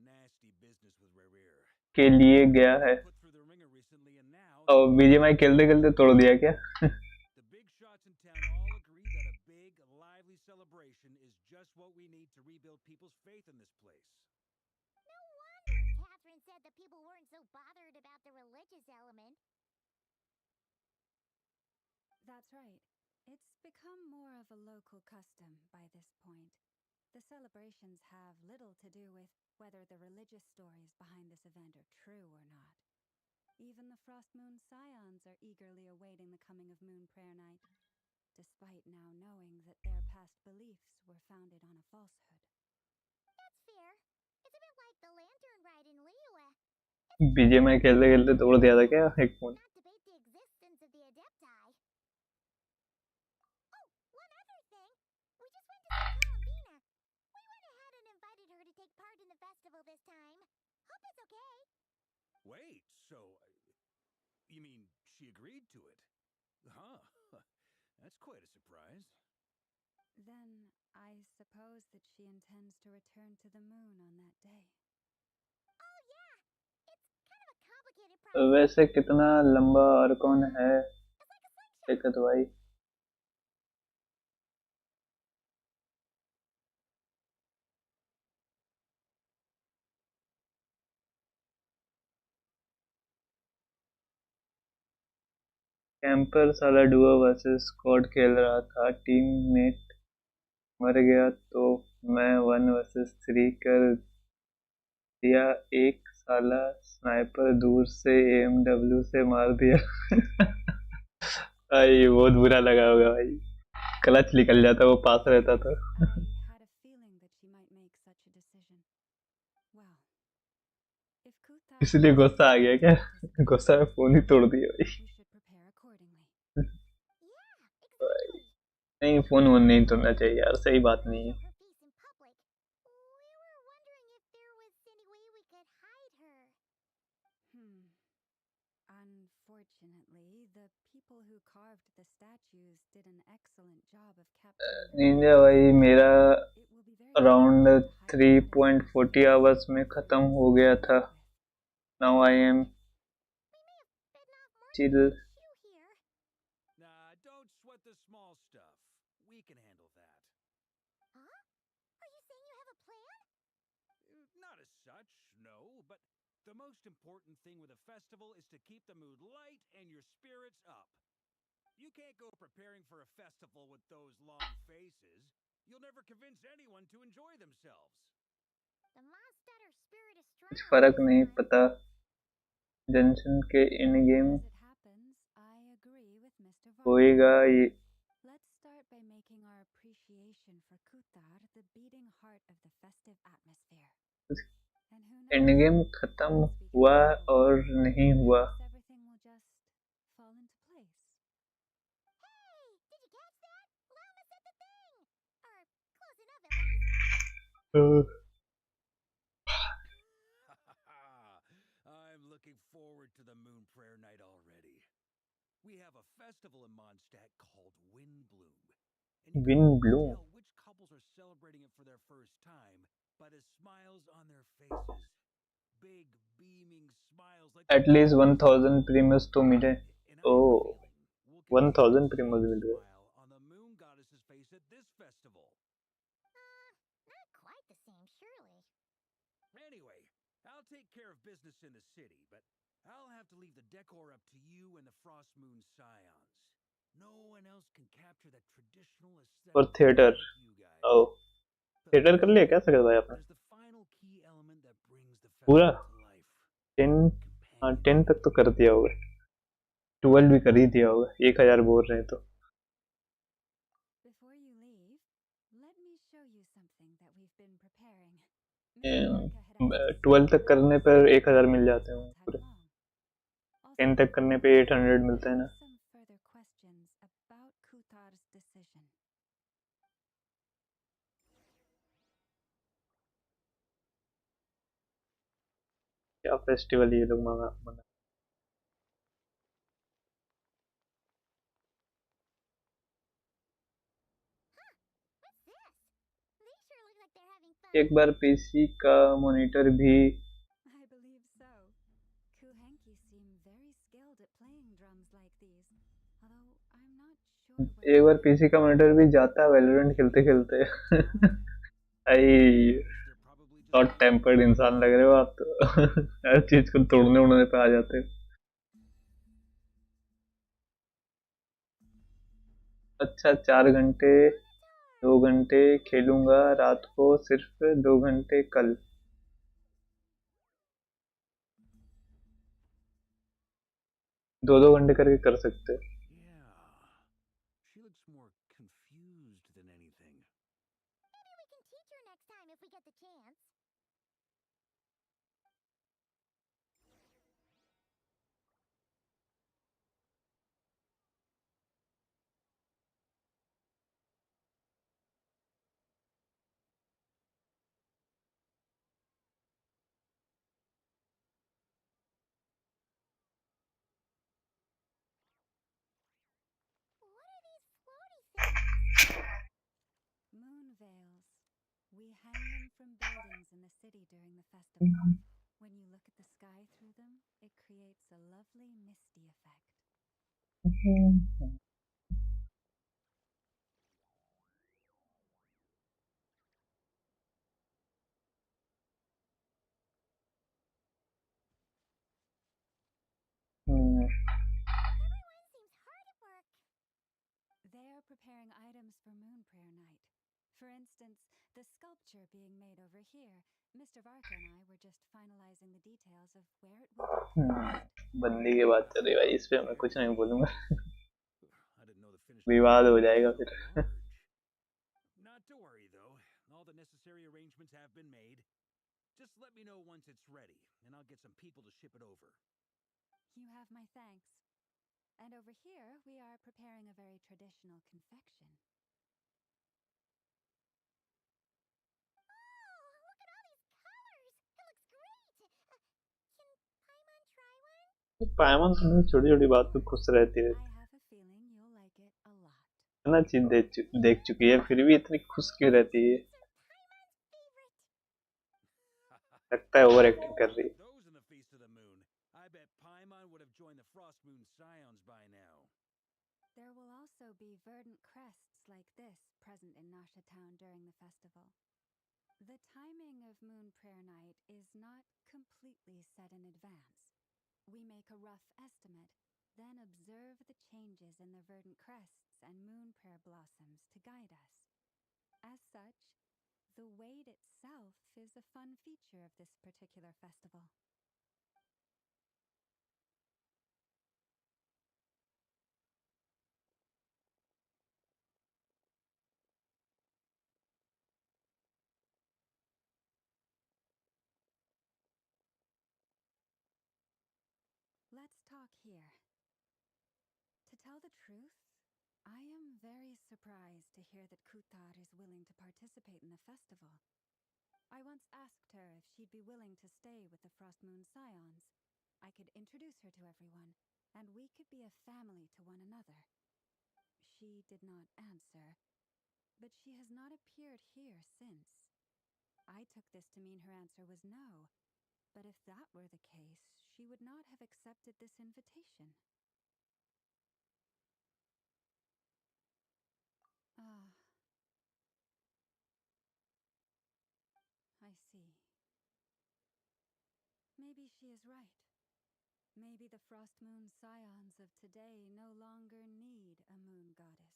nasty business with Rare. के लिए गया है, Put through the ringer recently, and now और BGMI खेलते खेलते तोड़ दिया क्या? the big shots in town all agree that a big, lively celebration is just what we need to rebuild people's faith in this place. No wonder Catherine said the people weren't so bothered about the religious element. That's right. It's become more of a local custom by this point. The celebrations have little to do with whether the religious stories behind this event are true or not. Even the Frost Moon Scions are eagerly awaiting the coming of Moon Prayer Night, despite now knowing that their past beliefs were founded on a falsehood. That's fair. It's a bit like the lantern ride in Liyue. BGMI खेलते खेलते तोड़ दिया था क्या एक phone? Not debate the existence of the Adepti. Oh, one other thing. We just went to see Columbina. We went ahead and invited her to take part in the festival this time. Hope it's okay. Wait, so you mean she agreed to it? Huh. That's quite a surprise. Then I suppose that she intends to return to the moon on that day. Oh yeah. It's kind of a complicated process. वैसे कितना लंबा और कौन है It's like a slingshot. सैकत भाई? Camper साला Duo versus squad खेल रहा था, टीममेट मर गया तो मैं 1 वर्सेस 3 कर दिया, एक साला स्नाइपर दूर से एमडब्ल्यू से मार दिया। भाई बहुत बुरा लगा होगा भाई, क्लच निकल जाता, वो पास रहता तो। I had a feeling that she might make such a decision. Well, if Kuthar इसलिए गुस्सा आ गया क्या? गुस्सा में फोन ही तोड़ दिया भाई। we should prepare accordingly. Yeah, exactly. नहीं, फोन वोन नहीं तोड़ना चाहिए यार, सही बात नहीं है। Show her face in public. We were wondering if there was any way we could hide her. Unfortunately, the people who carved the statues did an excellent job of capturing the Ninja भाई मेरा It will be very around difficult to hide that as 3.40 hours में ख़त्म हो गया था. Now I am chill. Nah, don't sweat the small stuff. We can handle that. Huh? Are you saying you have a plan? Not as such, no, but the most important thing with a festival is to keep the mood light and your spirits up. You can't go preparing for a festival with those long faces. You'll never convince anyone to enjoy themselves. The monster spirit is कुछ strong. फर्क नहीं पता. Junction के इन game As it happens, I agree with Mr. होएगा Varga. ये. Let's start by making our appreciation for Kutar the beating heart of the festive atmosphere. And who and knows? Game खत्म Once we get हुआ going, और नहीं हुआ. perhaps everything will just fall into place. Hey, did you catch that? Llama said the thing! Or close enough at least. I'm looking forward to the Moon Prayer Night already. We have a festival in Mondstadt called Wind Bloom. And you can Wind always Bloom. tell which couples are celebrating it for their first time by the smiles on their faces. Big, beaming smiles like At least 1000 प्रीमियस तो मिले. and I have a Oh, feeling we'll continue 1000 that प्रीमियस same मिल गए. smile on the moon goddess's face at this festival. Not quite the same, surely. Anyway, I'll take care of business in the city, but I'll have to leave the decor up to you and the Frost Moon Scions. No one else can capture that traditional और aesthetic theatre. like you guys. Oh, But theatre कर लिया क्या सकत भाई आपने? there's the final key element that brings the पूरा festival to life. 10 हाँ 10 Companionship. तक तो कर दिया होगा. 12 भी कर ही दिया होगा. 1000 बोल रहे हैं तो. Before you leave, let me show you something that we've been preparing. Mr. Varga had asked us to 12 तक prepare करने पर something 1000 मिल all जाते हैं tag पूरे. along. 10 Also, तक करने पे 800 मिलता I है have ना. some further questions about Kutar's decision. क्या फेस्टिवल ये लोग मना. What's this? They sure look like they're having fun. एक बार पीसी का मॉनिटर भी. I believe so. Kuhenki seem very skilled at playing drums like these, although I'm not sure where एक बार they PC का monitor भी जाता है Valorant खेलते खेलते. आई They're probably just short tempered इंसान लग रहे हो आप तो. हर चीज को तोड़ने उड़ने पे आ जाते हो. अच्छा 4 घंटे 2 घंटे खेलूंगा रात को सिर्फ 2 घंटे कल. 2-2 घंटे करके कर सकते हो. Yeah. She looks more confused than anything. Maybe we can teach her next time if we get the chance. What are these floaty things? Moon veils. We hang them from buildings in the city during the festival. When you look at the sky through them, it creates a lovely misty effect. Everyone seems hard at work. They are preparing items for Moon Prayer Night. For instance, the sculpture being made over here. Mr. Varka and I were just finalizing the details of where it will be placed. बंदी की बात चल रही है भाई. इस पे मैं कुछ नहीं बोलूंगा. I didn't know the finished विवाद हो product was जाएगा so फिर. large. Not to worry though. All the necessary arrangements have been made. Just let me know once it's ready, and I'll get some people to ship it over. You have my thanks. And over here, we are preparing a very traditional confection. Oh, look at all these colors! It looks great! Can Paimon try one? पायमन छोटी छोटी बात पे खुश रहती है, I have a feeling you'll like it a lot. इतना चीज देख चुकी है फिर भी इतनी खुश क्यों रहती है? लगता है ओवर एक्टिंग कर रही है। Those in the Feast of the Moon. I bet Paimon would have joined the Frost Moon Scions by now. There will also be verdant crests like this present in Nasha Town during the festival. The timing of Moon Prayer Night is not completely set in advance. We make a rough estimate, then observe the changes in the verdant crests and moon prayer blossoms to guide us. As such, the wait itself is a fun feature of this particular festival. Let's talk here. To tell the truth, I am very surprised to hear that Kutar is willing to participate in the festival. I once asked her if she'd be willing to stay with the Frost Moon Scions. I could introduce her to everyone, and we could be a family to one another. She did not answer, but she has not appeared here since. I took this to mean her answer was no, but if that were the case, she would not have accepted this invitation. Ah, I see. Maybe she is right. Maybe the Frost Moon Scions of today no longer need a moon goddess.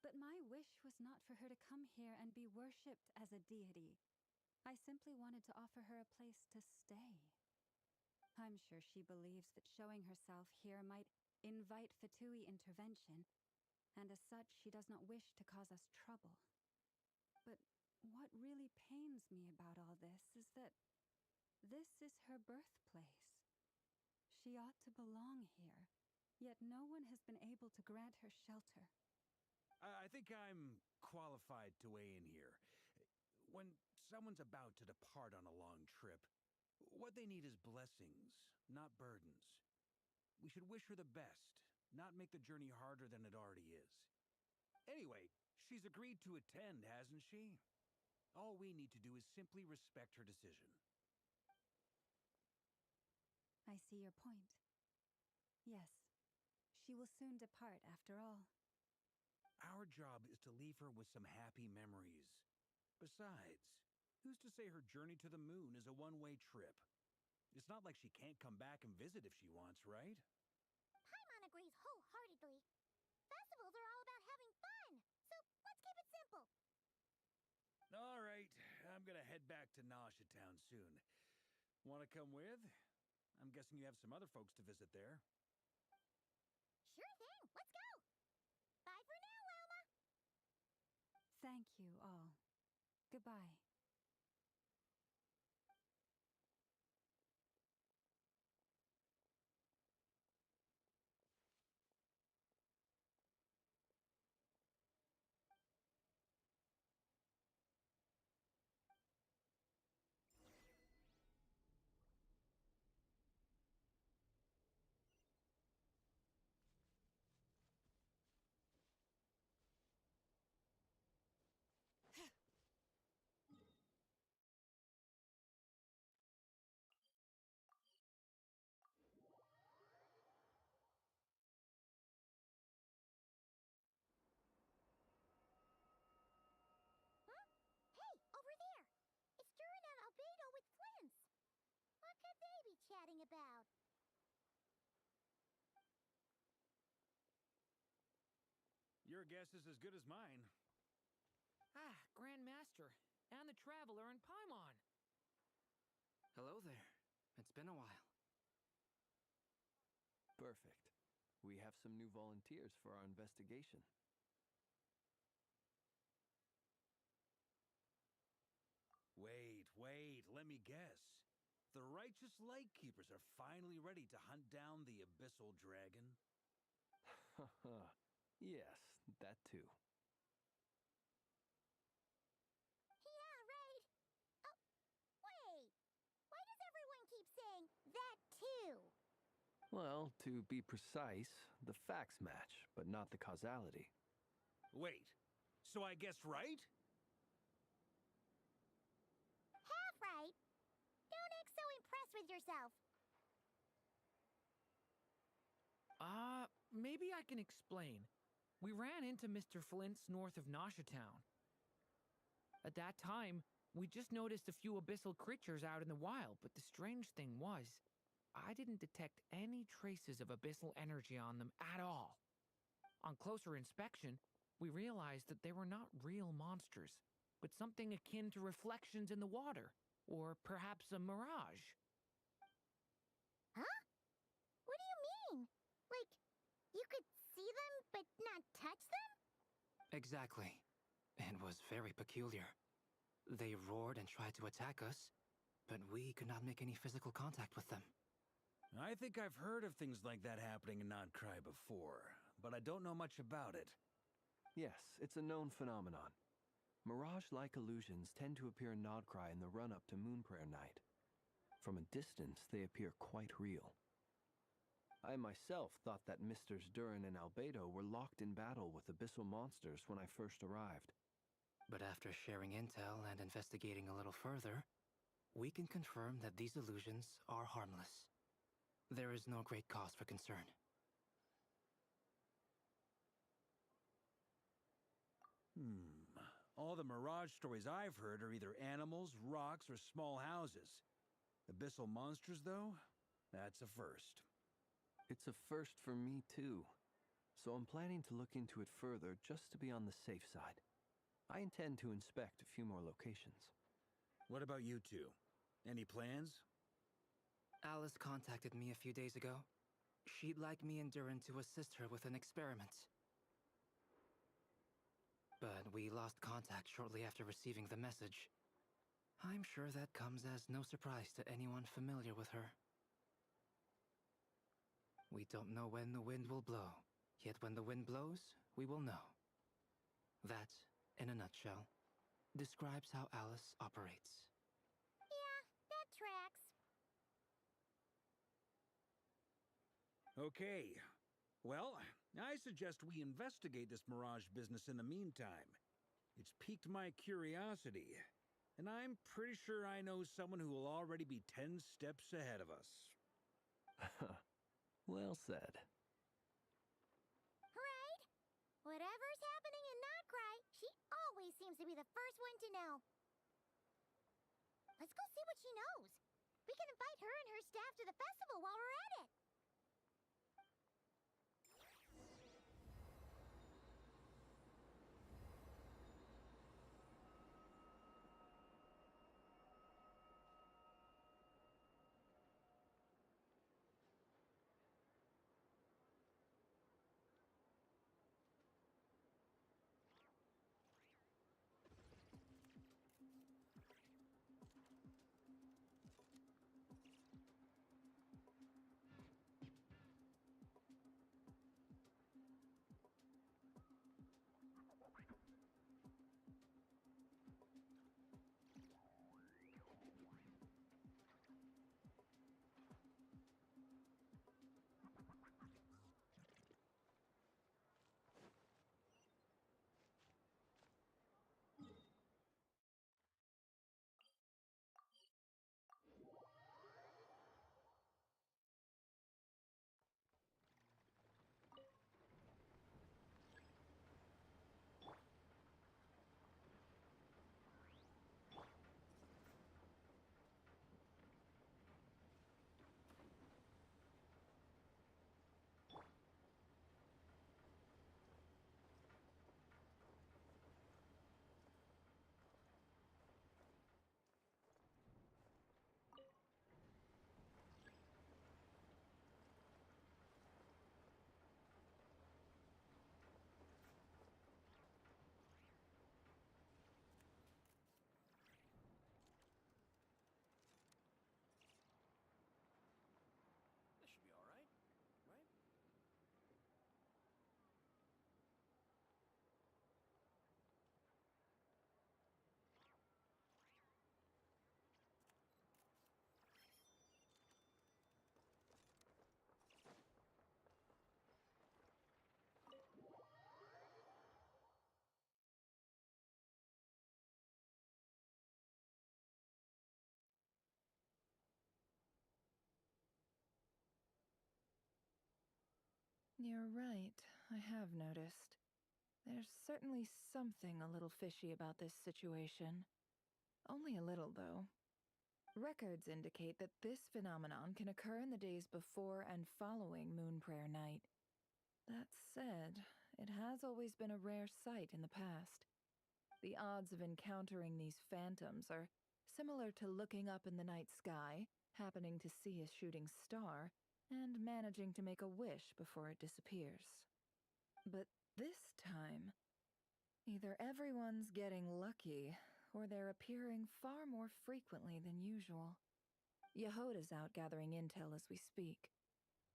But my wish was not for her to come here and be worshipped as a deity. I simply wanted to offer her a place to stay. I'm sure she believes that showing herself here might invite Fatui intervention, and as such, she does not wish to cause us trouble. But what really pains me about all this is that this is her birthplace. She ought to belong here, yet no one has been able to grant her shelter. I think I'm qualified to weigh in here. When someone's about to depart on a long trip, what they need is blessings, not burdens. We should wish her the best, not make the journey harder than it already is. Anyway, she's agreed to attend, hasn't she? All we need to do is simply respect her decision. I see your point. Yes, she will soon depart after all. Our job is to leave her with some happy memories. Besides, who's to say her journey to the moon is a one-way trip? It's not like she can't come back and visit if she wants, right? Paimon agrees wholeheartedly. Festivals are all about having fun, so let's keep it simple. All right, I'm gonna head back to Nasha Town soon. Want to come with? I'm guessing you have some other folks to visit there. Sure thing, let's go. Bye for now, Wilma. Thank you all. Goodbye. Huh? Hey, over there. It's Duran and Albedo with Flints. What could they be chatting about? Your guess is as good as mine. Ah, Grandmaster, and the Traveler and Paimon. Hello there. It's been a while. Perfect. We have some new volunteers for our investigation. Wait, let me guess. The righteous Lightkeepers are finally ready to hunt down the Abyssal Dragon? Yes, that too. Yeah, right. Oh, wait. Why does everyone keep saying that too? Well, to be precise, the facts match, but not the causality. Wait, so I guessed right? Half right. Don't act so impressed with yourself. Maybe I can explain. We ran into Mr. Flint's north of Nasha Town. At that time, we just noticed a few abyssal creatures out in the wild, but the strange thing was, I didn't detect any traces of abyssal energy on them at all. On closer inspection, we realized that they were not real monsters, but something akin to reflections in the water, or perhaps a mirage. Huh? What do you mean? Like, you could see them, but not touch them? Exactly. It was very peculiar. They roared and tried to attack us, but we could not make any physical contact with them. I think I've heard of things like that happening in Notcry before, but I don't know much about it. Yes, it's a known phenomenon. Mirage-like illusions tend to appear in Nodcry in the run-up to Moonprayer Night. From a distance, they appear quite real. I myself thought that Misters Durin and Albedo were locked in battle with abyssal monsters when I first arrived. But after sharing intel and investigating a little further, we can confirm that these illusions are harmless. There is no great cause for concern. All the Mirage stories I've heard are either animals, rocks, or small houses. Abyssal monsters, though? That's a first. It's a first for me, too. So I'm planning to look into it further just to be on the safe side. I intend to inspect a few more locations. What about you two? Any plans? Alice contacted me a few days ago. She'd like me and Durin to assist her with an experiment. But we lost contact shortly after receiving the message. I'm sure that comes as no surprise to anyone familiar with her. We don't know when the wind will blow, yet when the wind blows, we will know. That, in a nutshell, describes how Alice operates. Yeah, that tracks. Okay. Well, I suggest we investigate this Mirage business in the meantime. It's piqued my curiosity, and I'm pretty sure I know someone who will already be 10 steps ahead of us. Well said. Right? Whatever's happening in Notcry, she always seems to be the first one to know. Let's go see what she knows. We can invite her and her staff to the festival while we're at it. You're right, I have noticed. There's certainly something a little fishy about this situation. Only a little, though. Records indicate that this phenomenon can occur in the days before and following Moon Prayer Night. That said, it has always been a rare sight in the past. The odds of encountering these phantoms are similar to looking up in the night sky, happening to see a shooting star, and managing to make a wish before it disappears. But this time, either everyone's getting lucky, or they're appearing far more frequently than usual. Yehoda's out gathering intel as we speak.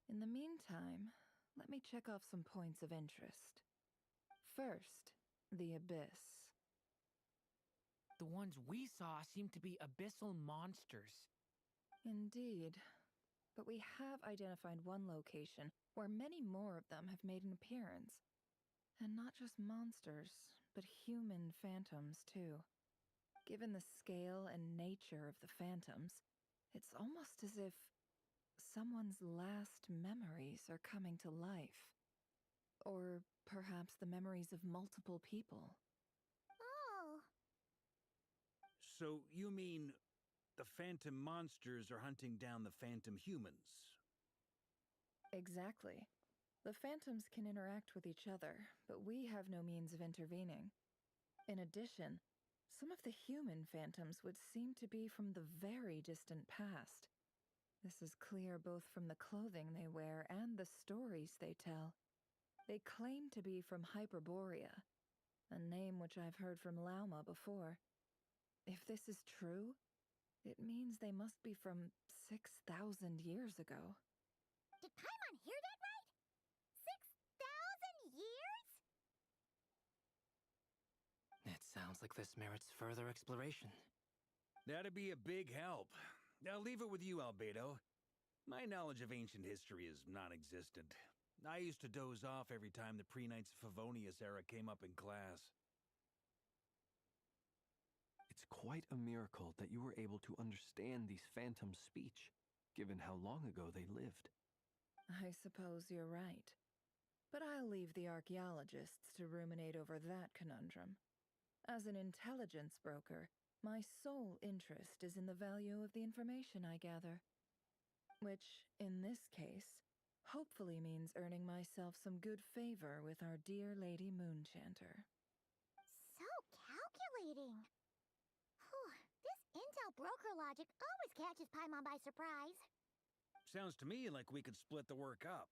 In the meantime, let me check off some points of interest. First, the Abyss. The ones we saw seem to be abyssal monsters. Indeed. But we have identified one location where many more of them have made an appearance. And not just monsters, but human phantoms, too. Given the scale and nature of the phantoms, it's almost as if someone's last memories are coming to life. Or perhaps the memories of multiple people. Oh, So you mean the phantom monsters are hunting down the phantom humans? Exactly. The phantoms can interact with each other, but we have no means of intervening. In addition, some of the human phantoms would seem to be from the very distant past. This is clear both from the clothing they wear and the stories they tell. They claim to be from Hyperborea, a name which I've heard from Lauma before. If this is true, it means they must be from 6,000 years ago. did Paimon hear that right? 6,000 years? It sounds like this merits further exploration. That'd be a big help. I'll leave it with you, Albedo. My knowledge of ancient history is non-existent. I used to doze off every time the pre-Knights of Favonius era came up in class. It's quite a miracle that you were able to understand these phantoms' speech, given how long ago they lived. I suppose you're right. But I'll leave the archaeologists to ruminate over that conundrum. As an intelligence broker, my sole interest is in the value of the information I gather. Which, in this case, hopefully means earning myself some good favor with our dear Lady Moonchanter. So calculating. Whew, this intel broker logic always catches Paimon by surprise. Sounds to me like we could split the work up.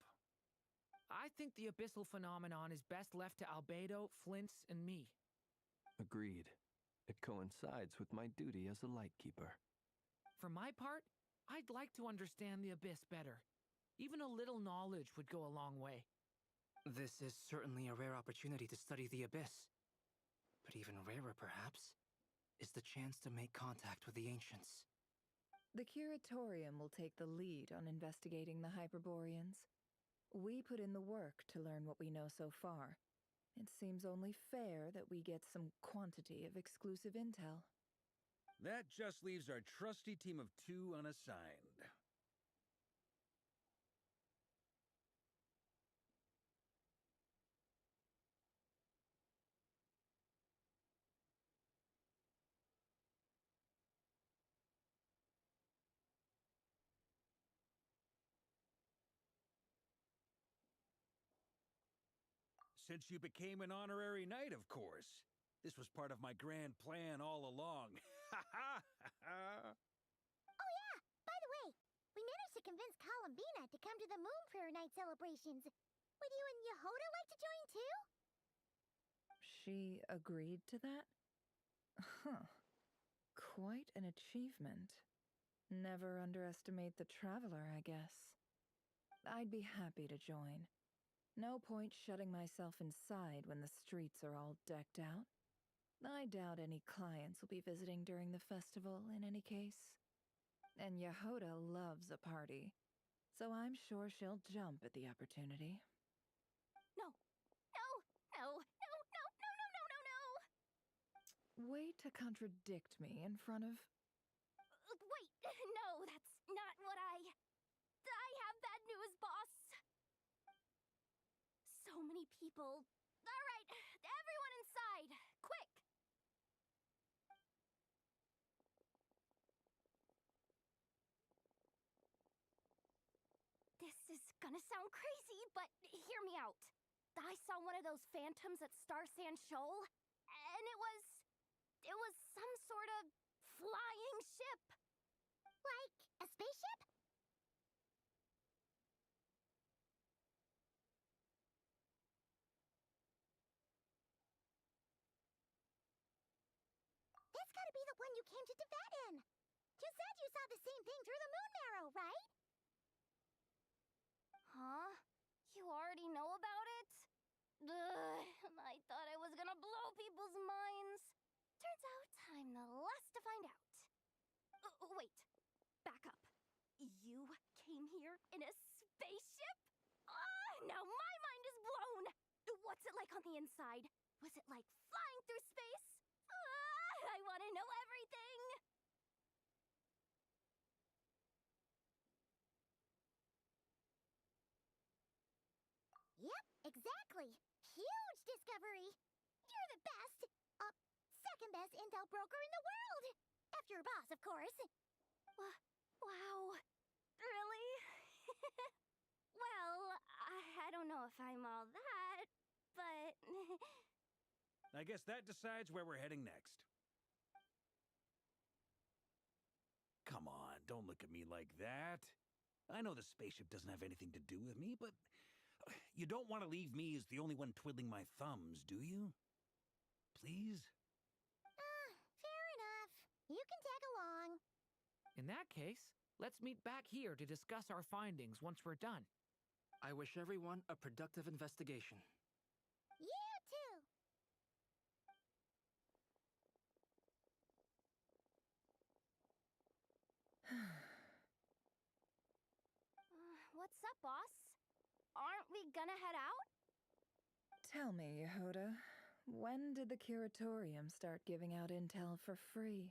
I think the abyssal phenomenon is best left to Albedo, Flints, and me. Agreed. It coincides with my duty as a lightkeeper. For my part, I'd like to understand the abyss better. Even a little knowledge would go a long way. This is certainly a rare opportunity to study the abyss. But even rarer, perhaps, is the chance to make contact with the ancients. The Curatorium will take the lead on investigating the Hyperboreans. We put in the work to learn what we know so far. It seems only fair that we get some quantity of exclusive intel. That just leaves our trusty team of 2 unassigned. Since you became an honorary knight, of course. This was part of my grand plan all along. Ha ha ha! Oh yeah, by the way, we managed to convince Columbina to come to the Moon Prayer Night celebrations. Would you and Yehoda like to join too? She agreed to that? Huh. Quite an achievement. Never underestimate the traveler, I guess. I'd be happy to join. No point shutting myself inside when the streets are all decked out. I doubt any clients will be visiting during the festival in any case. And Yehoda loves a party, so I'm sure she'll jump at the opportunity. No, no, no, no, no, no, no, no, no, no! Way to contradict me in front of... Wait, no, that's not what I have bad news, boss. people. All right, everyone inside, quick! This is gonna sound crazy, but hear me out. I saw one of those phantoms at Star Sand Shoal, and it was some sort of flying ship. Like a spaceship? That's gotta be the one you came to Tibet in. You said you saw the same thing through the moon marrow, right? Huh? You already know about it? Ugh, I thought I was gonna blow people's minds. Turns out I'm the last to find out. Wait, back up. You came here in a spaceship? Now my mind is blown! What's it like on the inside? Was it like flying through space? I wanna know everything! Yep, exactly. Huge discovery. You're the best. Second best intel broker in the world. After your boss, of course. Wow. Really? Well, I don't know if I'm all that, but... I guess that decides where we're heading next. Come on, don't look at me like that. I know the spaceship doesn't have anything to do with me, but you don't want to leave me as the only one twiddling my thumbs, do you? Please? Fair enough. You can tag along. In that case, let's meet back here to discuss our findings once we're done. I wish everyone a productive investigation. You too. What's up, boss? Aren't we gonna head out? Tell me, Yehoda, when did the curatorium start giving out intel for free?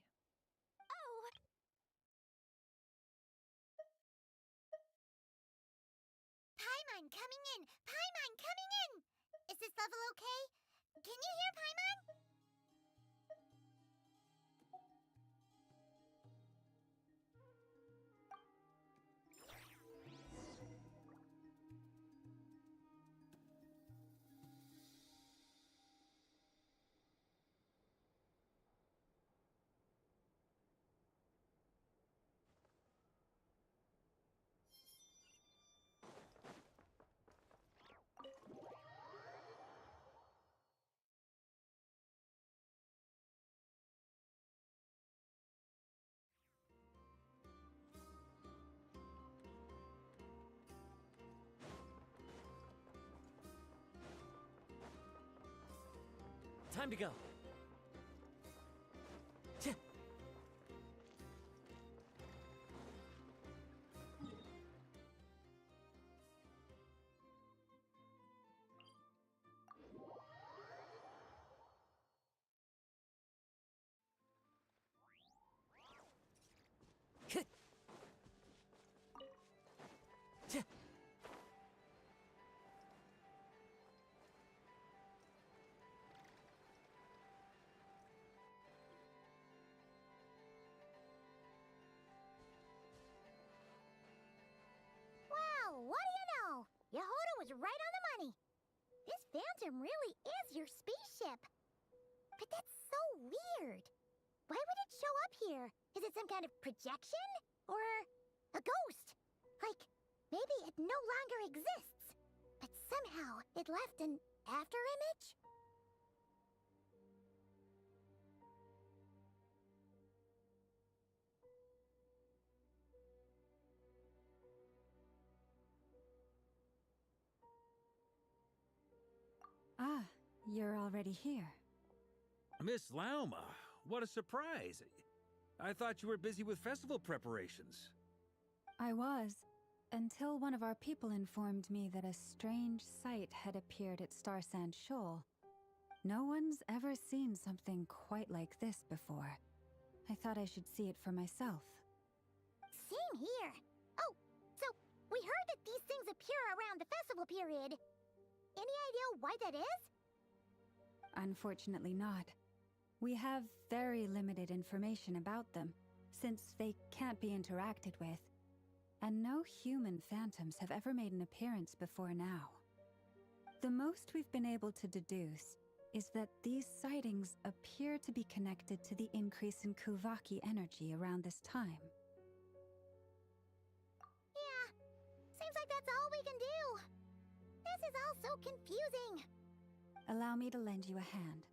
Oh! Paimon coming in! Paimon coming in! Is this level okay? Can you hear Paimon? Time to go. Well, what do you know? Yehoda was right on the money. This phantom really is your spaceship. But that's so weird. Why would it show up here? Is it some kind of projection? Or a ghost? Like, maybe it no longer exists, but somehow it left an afterimage? Ah, you're already here. Miss Lauma, what a surprise. I thought you were busy with festival preparations. I was, until one of our people informed me that a strange sight had appeared at Star Sand Shoal. No one's ever seen something quite like this before. I thought I should see it for myself. Same here. Oh, so we heard that these things appear around the festival period. Any idea why that is? Unfortunately not. We have very limited information about them, since they can't be interacted with. And no human phantoms have ever made an appearance before now. The most we've been able to deduce is that these sightings appear to be connected to the increase in Kuvaki energy around this time. Yeah, seems like that's all we can do. This is all so confusing. Allow me to lend you a hand.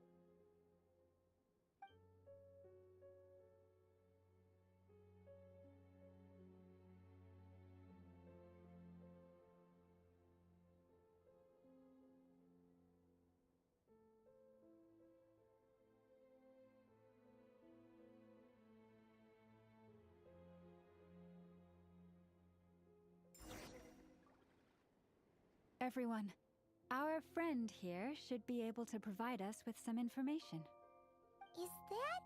Everyone, our friend here should be able to provide us with some information. Is that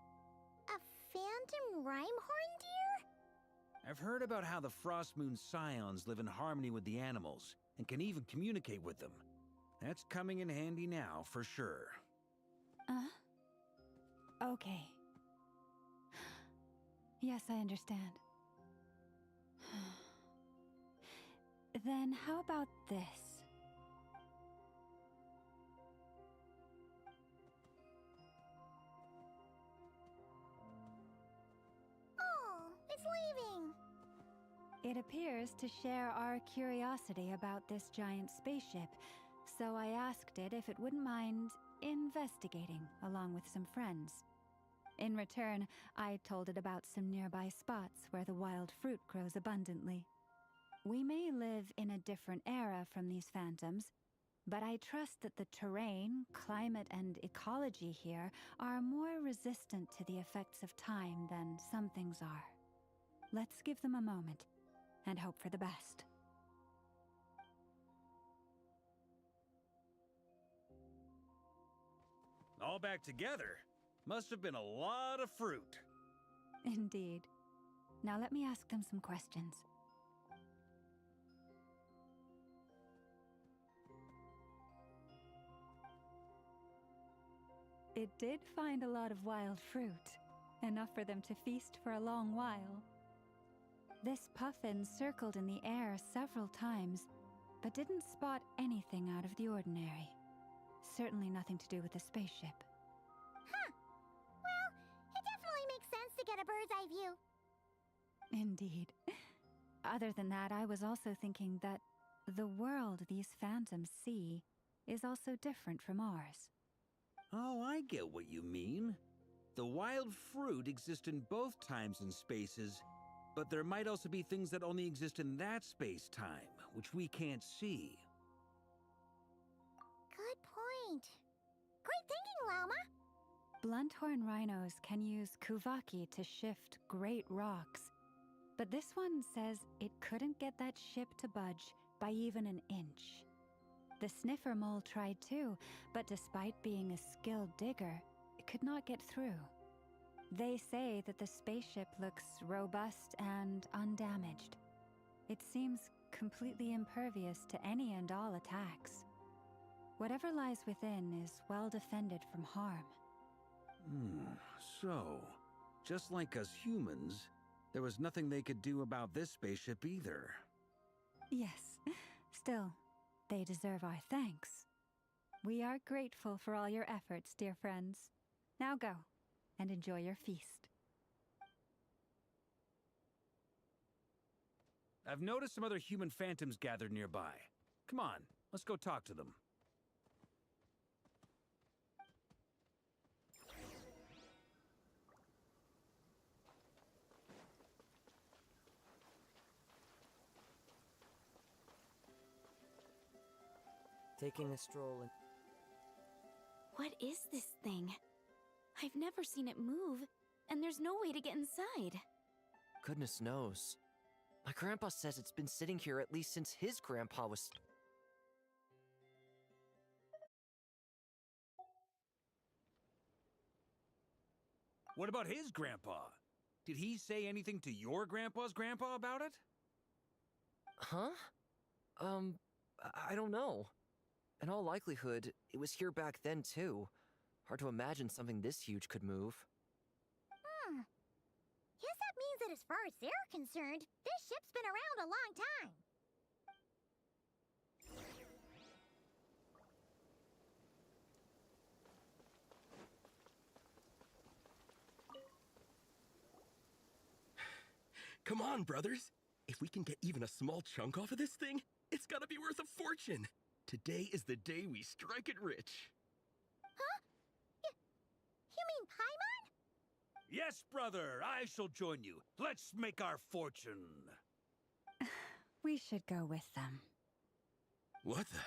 a phantom Rhymehorn deer? I've heard about how the Frost Moon Scions live in harmony with the animals and can even communicate with them. That's coming in handy now, for sure. Okay. Yes, I understand. Then how about this? Oh, it's leaving. It appears to share our curiosity about this giant spaceship, so I asked it if it wouldn't mind investigating along with some friends. In return, I told it about some nearby spots where the wild fruit grows abundantly. We may live in a different era from these phantoms, but I trust that the terrain, climate, and ecology here are more resistant to the effects of time than some things are. Let's give them a moment and hope for the best. All back together? Must have been a lot of fruit. Indeed. Now let me ask them some questions. It did find a lot of wild fruit, enough for them to feast for a long while. This puffin circled in the air several times, but didn't spot anything out of the ordinary. Certainly nothing to do with the spaceship. Huh. Well, it definitely makes sense to get a bird's eye view. Indeed. Other than that, I was also thinking that the world these phantoms see is also different from ours. Oh, I get what you mean. The wild fruit exist in both times and spaces, but there might also be things that only exist in that space-time, which we can't see. Good point. Great thinking, Lauma. Blunthorn rhinos can use Kuvaki to shift great rocks, but this one says it couldn't get that ship to budge by even an inch. The sniffer mole tried too, but despite being a skilled digger, it could not get through. They say that the spaceship looks robust and undamaged. It seems completely impervious to any and all attacks. Whatever lies within is well defended from harm. So, just like us humans, there was nothing they could do about this spaceship either. Yes, still, they deserve our thanks. We are grateful for all your efforts, dear friends. Now go, and enjoy your feast. I've noticed some other human phantoms gathered nearby. Come on, let's go talk to them. Taking a stroll in... What is this thing? I've never seen it move, and there's no way to get inside. Goodness knows. My grandpa says it's been sitting here at least since his grandpa was... What about his grandpa? Did he say anything to your grandpa's grandpa about it? Huh? I don't know. In all likelihood, it was here back then too. Hard to imagine something this huge could move. Guess that means that as far as they're concerned, this ship's been around a long time. Come on, brothers. If we can get even a small chunk off of this thing, it's gotta be worth a fortune. Today is the day we strike it rich. Huh? You mean Paimon? Yes, brother, I shall join you. Let's make our fortune. We should go with them. What the?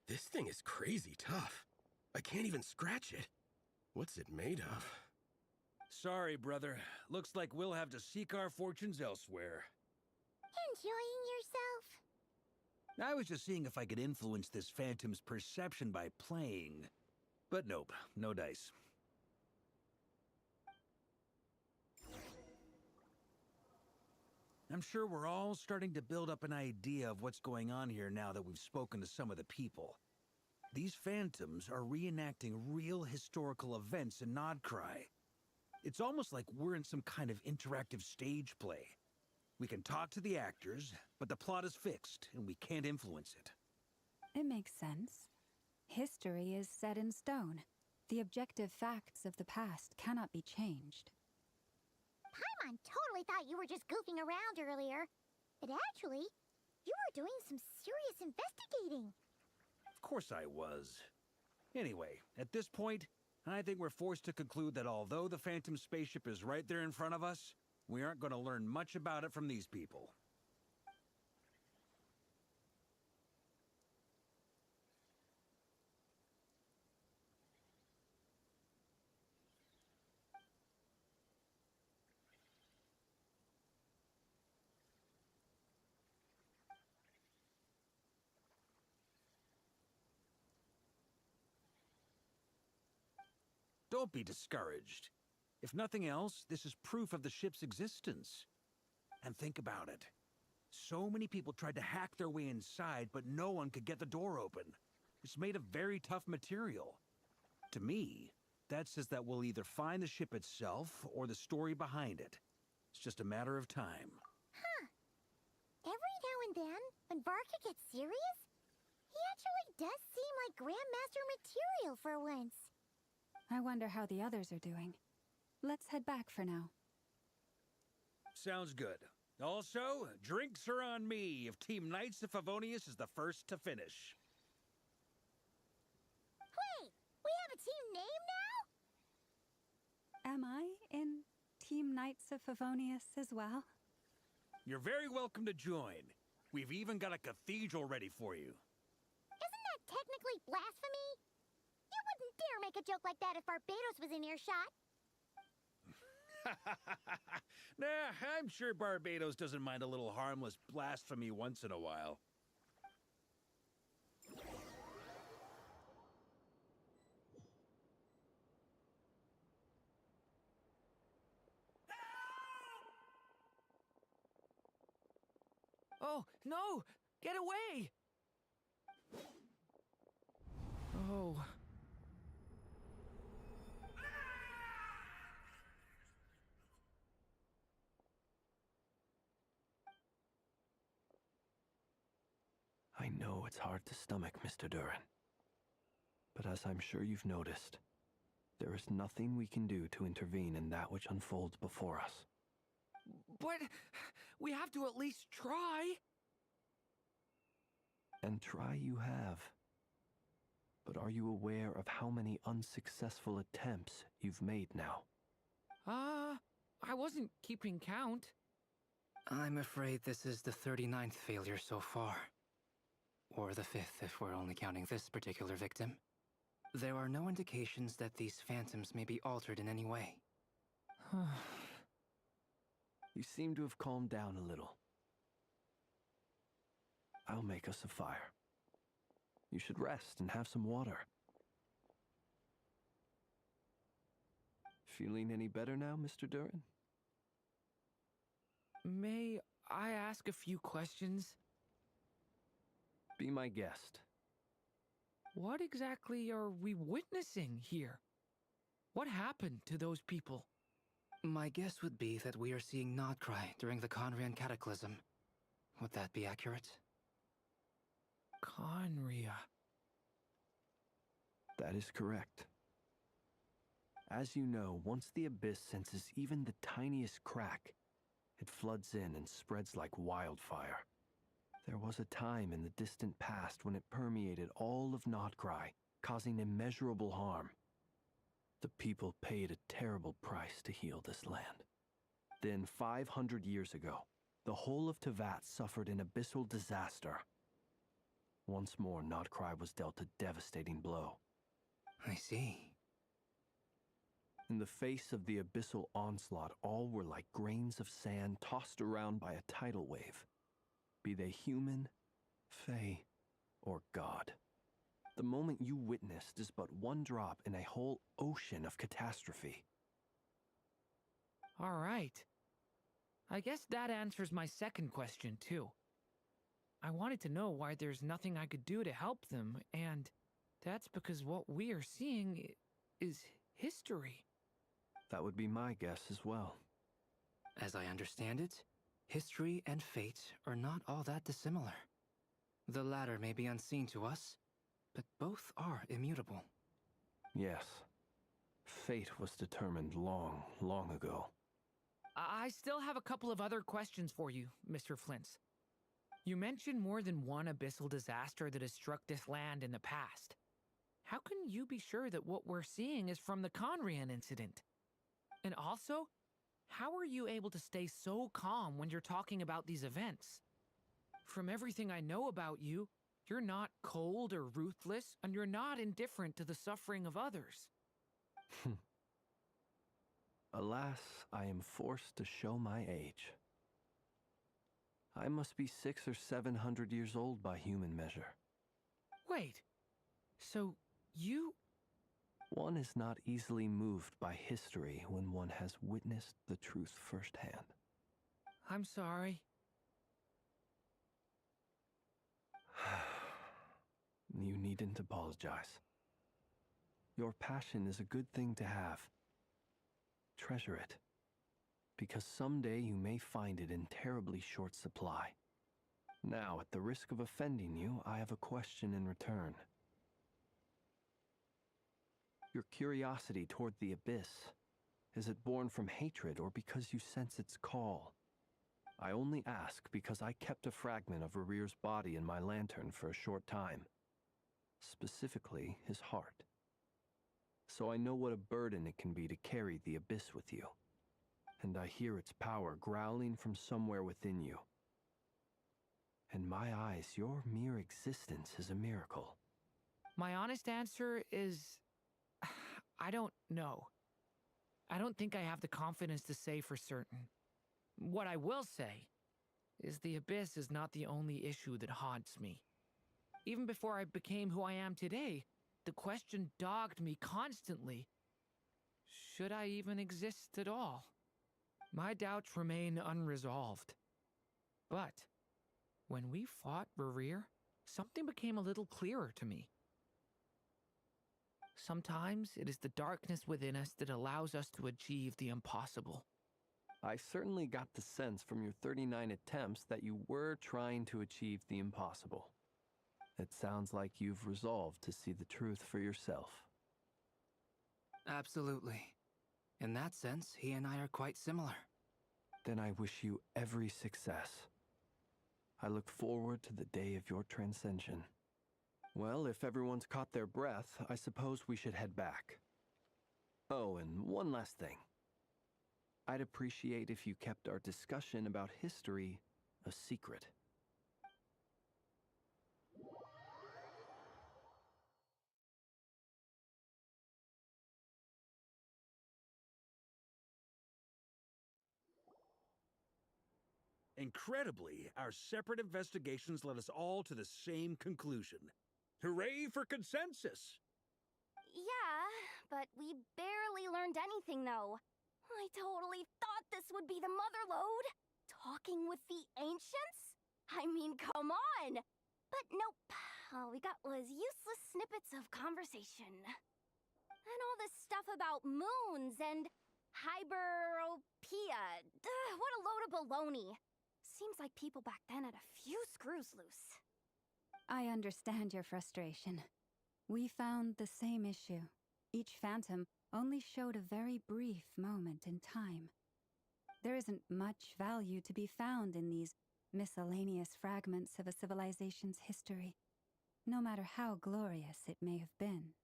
This thing is crazy tough. I can't even scratch it. What's it made of? Sorry, brother. Looks like we'll have to seek our fortunes elsewhere. Enjoying yourself? I was just seeing if I could influence this phantom's perception by playing. But nope, no dice. I'm sure we're all starting to build up an idea of what's going on here now that we've spoken to some of the people. These phantoms are reenacting real historical events in Nodcry. It's almost like we're in some kind of interactive stage play. We can talk to the actors, but the plot is fixed, and we can't influence it. It makes sense. History is set in stone. The objective facts of the past cannot be changed. Paimon totally thought you were just goofing around earlier. But actually, you were doing some serious investigating. Of course I was. Anyway, at this point, I think we're forced to conclude that although the Phantom spaceship is right there in front of us, we aren't going to learn much about it from these people. Don't be discouraged. If nothing else, this is proof of the ship's existence. And think about it. So many people tried to hack their way inside, but no one could get the door open. It's made of very tough material. To me, that says that we'll either find the ship itself or the story behind it. It's just a matter of time. Huh. Every now and then, when Varka gets serious, he actually does seem like Grandmaster material for once. I wonder how the others are doing. Let's head back for now. Sounds good. Also, drinks are on me if Team Knights of Favonius is the first to finish. Wait, we have a team name now? Am I in Team Knights of Favonius as well? You're very welcome to join. We've even got a cathedral ready for you. Isn't that technically blasphemy? You wouldn't dare make a joke like that if Barbados was in earshot. Nah, I'm sure Barbados doesn't mind a little harmless blasphemy once in a while. Oh, no! Get away! Oh. I know it's hard to stomach, Mr. Duran. But as I'm sure you've noticed, there is nothing we can do to intervene in that which unfolds before us. But we have to at least try. And try you have. But are you aware of how many unsuccessful attempts you've made now? I wasn't keeping count. I'm afraid this is the 39th failure so far. Or the 5th if we're only counting this particular victim. There are no indications that these phantoms may be altered in any way. You seem to have calmed down a little. I'll make us a fire. You should rest and have some water. Feeling any better now, Mr. Duran? May I ask a few questions? Be my guest. What exactly are we witnessing here? What happened to those people? My guess would be that we are seeing Nodcry during the Conrian Cataclysm. Would that be accurate? Conria. That is correct. As you know, once the Abyss senses even the tiniest crack, it floods in and spreads like wildfire. There was a time in the distant past when it permeated all of Nodcry, causing immeasurable harm. The people paid a terrible price to heal this land. Then, 500 years ago, the whole of Tevat suffered an abyssal disaster. Once more, Nodcry was dealt a devastating blow. I see. In the face of the abyssal onslaught, all were like grains of sand tossed around by a tidal wave, be they human, fae, or god. The moment you witnessed is but one drop in a whole ocean of catastrophe. All right. I guess that answers my second question, too. I wanted to know why there's nothing I could do to help them, and that's because what we are seeing is history. That would be my guess as well. As I understand it, history and fate are not all that dissimilar. The latter may be unseen to us, but both are immutable. Yes. Fate was determined long, long ago. I still have a couple of other questions for you, Mr. Flint's. You mentioned more than one abyssal disaster that has struck this land in the past. How can you be sure that what we're seeing is from the Conrian incident? And also, how are you able to stay so calm when you're talking about these events? From everything I know about you, you're not cold or ruthless, and you're not indifferent to the suffering of others. Alas, I am forced to show my age. I must be 600 or 700 years old by human measure. Wait, so you... One is not easily moved by history when one has witnessed the truth firsthand. I'm sorry. You needn't apologize. Your passion is a good thing to have. Treasure it, because someday you may find it in terribly short supply. Now, at the risk of offending you, I have a question in return. Your curiosity toward the Abyss, is it born from hatred or because you sense its call? I only ask because I kept a fragment of Rerear's body in my lantern for a short time. Specifically, his heart. So I know what a burden it can be to carry the Abyss with you. And I hear its power growling from somewhere within you. In my eyes, your mere existence is a miracle. My honest answer is... I don't know. I don't think I have the confidence to say for certain. What I will say is the Abyss is not the only issue that haunts me. Even before I became who I am today, the question dogged me constantly. Should I even exist at all? My doubts remain unresolved. But when we fought Rerear, something became a little clearer to me. Sometimes it is the darkness within us that allows us to achieve the impossible. I certainly got the sense from your 39 attempts that you were trying to achieve the impossible. It sounds like you've resolved to see the truth for yourself. Absolutely. In that sense, he and I are quite similar. Then I wish you every success. I look forward to the day of your transcension. Well, if everyone's caught their breath, I suppose we should head back. Oh, and one last thing. I'd appreciate if you kept our discussion about history a secret. Incredibly, our separate investigations led us all to the same conclusion. Hooray for consensus! Yeah, but we barely learned anything, though. I totally thought this would be the mother lode. Talking with the ancients? I mean, come on! But nope, All we got was useless snippets of conversation. And all this stuff about moons and hyperopia. What a load of baloney. Seems like people back then had a few screws loose. I understand your frustration. We found the same issue. Each phantom only showed a very brief moment in time. There isn't much value to be found in these miscellaneous fragments of a civilization's history, no matter how glorious it may have been.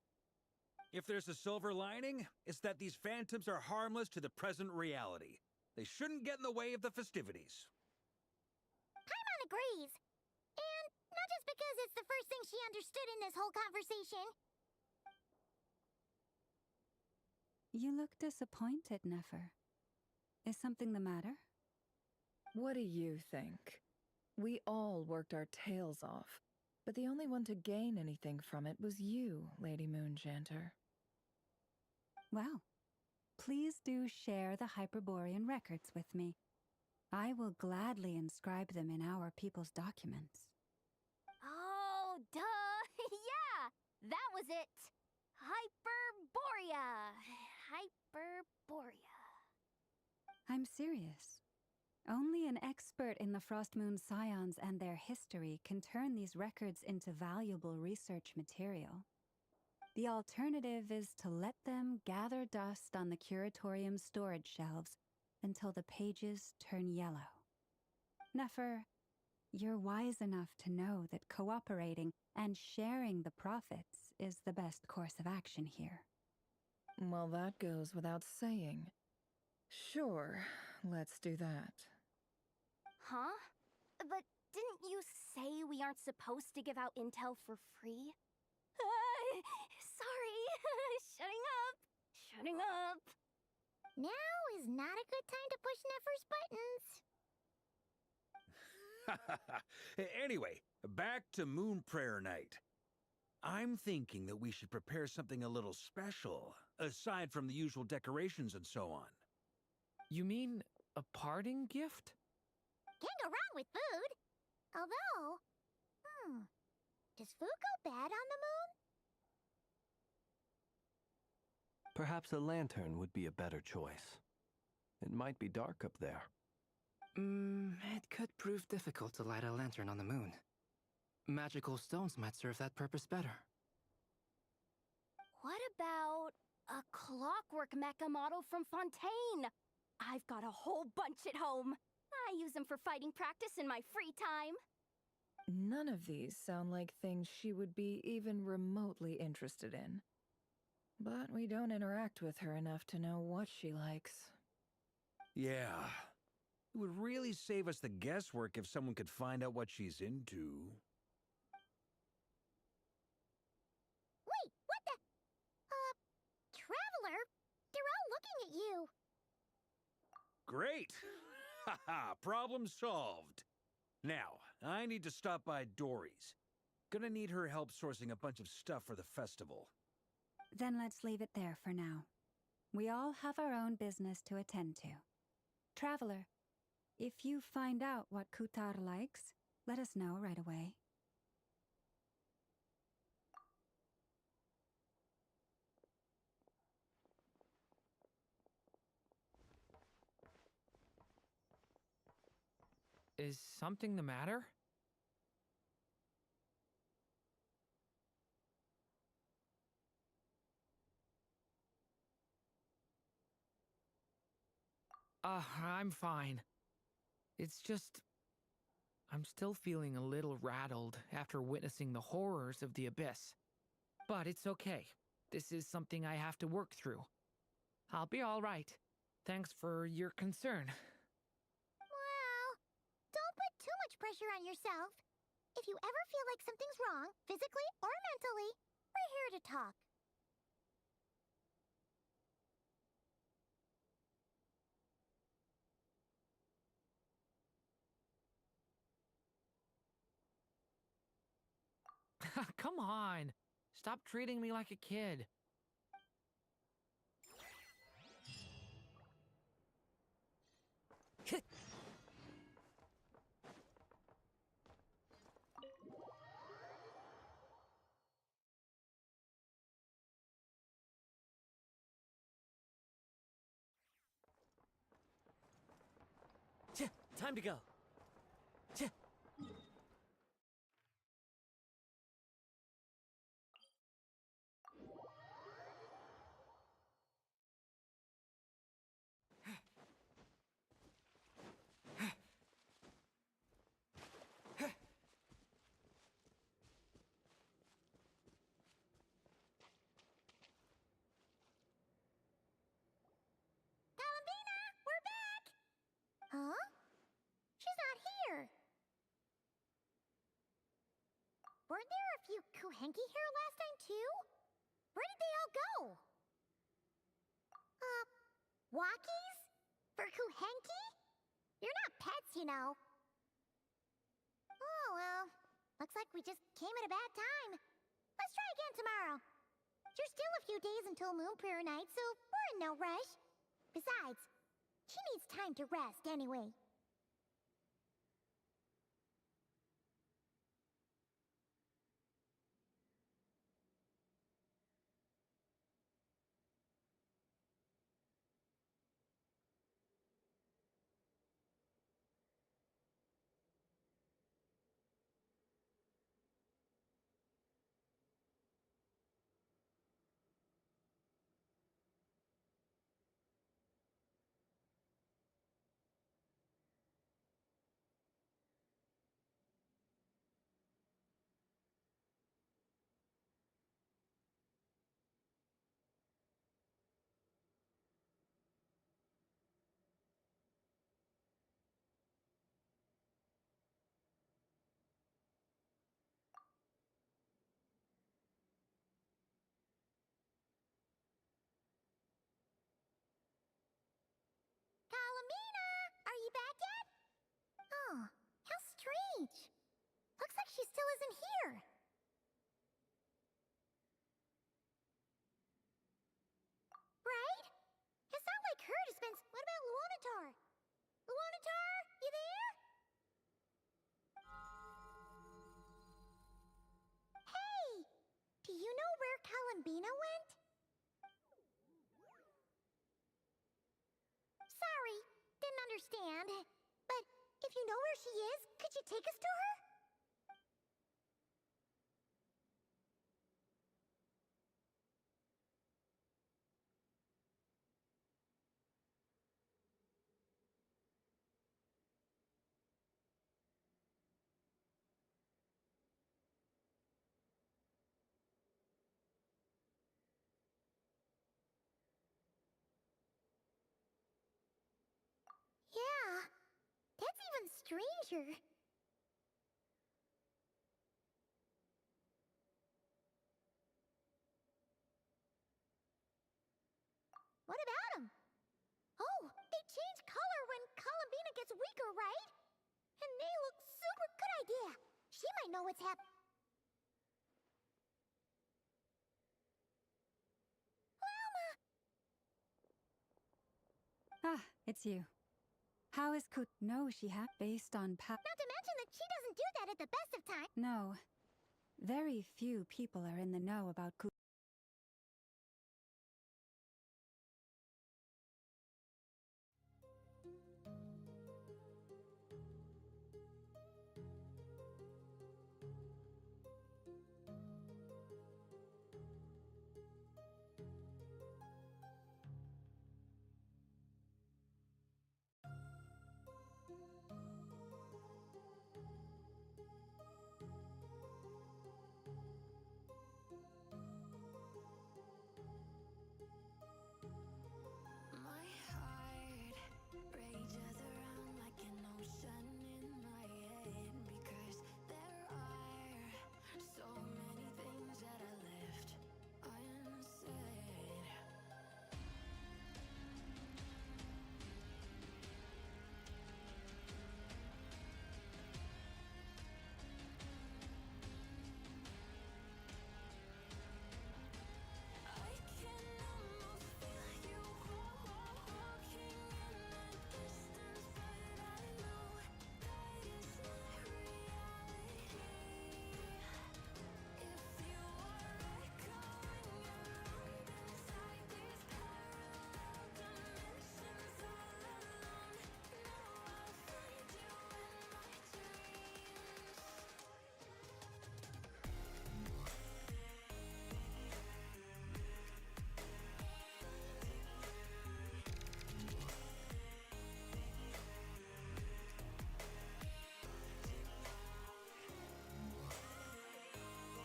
If there's a silver lining, it's that these phantoms are harmless to the present reality. They shouldn't get in the way of the festivities. Paimon agrees. And not just because it's the first thing she understood in this whole conversation. You look disappointed, Nefer. Is something the matter? What do you think? We all worked our tails off, but the only one to gain anything from it was you, Lady Moonjanter. Well, please do share the Hyperborean records with me. I will gladly inscribe them in our people's documents. Oh, duh! Yeah! That was it! Hyperborea! Hyperborea. I'm serious. Only an expert in the Frostmoon Scions and their history can turn these records into valuable research material. The alternative is to let them gather dust on the Curatorium's storage shelves until the pages turn yellow. Nefer, you're wise enough to know that cooperating and sharing the profits is the best course of action here. Well, that goes without saying. Sure, let's do that. Huh? But didn't you say we aren't supposed to give out intel for free? Sorry. Shutting up. Now is not a good time to push Nefer's buttons. Anyway, back to Moon Prayer Night. I'm thinking that we should prepare something a little special, aside from the usual decorations and so on. You mean a parting gift? Can't go wrong with food. Although, does food go bad on the moon? Perhaps a lantern would be a better choice. It might be dark up there. It could prove difficult to light a lantern on the moon. Magical stones might serve that purpose better. What about a clockwork mecha model from Fontaine? I've got a whole bunch at home. I use them for fighting practice in my free time. None of these sound like things she would be even remotely interested in. But we don't interact with her enough to know what she likes. Yeah. It would really save us the guesswork if someone could find out what she's into. Wait, what the? Traveler? They're all looking at you. Great! Haha, problem solved. Now, I need to stop by Dory's. Gonna need her help sourcing a bunch of stuff for the festival. Then let's leave it there for now. We all have our own business to attend to. Traveler, if you find out what Kutar likes, let us know right away. Is something the matter? I'm fine. It's just... I'm still feeling a little rattled after witnessing the horrors of the Abyss. But it's okay. This is something I have to work through. I'll be all right. Thanks for your concern. Well, don't put too much pressure on yourself. If you ever feel like something's wrong, physically or mentally, we're here to talk. Come on. Stop treating me like a kid. Time to go. Tch. Columbina, we're back! Huh? She's not here. Weren't there a few Kuhenki here last time, too? Where did they all go? Walkies? For Kuhenki? You're not pets, you know. Oh, well. Looks like we just came at a bad time. Let's try again tomorrow. There's still a few days until Moon Prayer Night, so we're in no rush. Besides, she needs time to rest anyway. Columbina! Are you back yet? Oh, how strange. Looks like she still isn't here. Right? It's not like her to spend... What about Luonatar? Luonatar, you there? Hey! Do you know where Columbina went? Sorry, didn't understand. But if you know where she is, could you take us to her? Yeah, that's even stranger. What about him? Oh, they change color when Columbina gets weaker, right? And they look super good idea. She might know what's happening. Ah, it's you. How is Kut? No, she had based on Not to mention that she doesn't do that at the best of times. No. Very few people are in the know about Kut.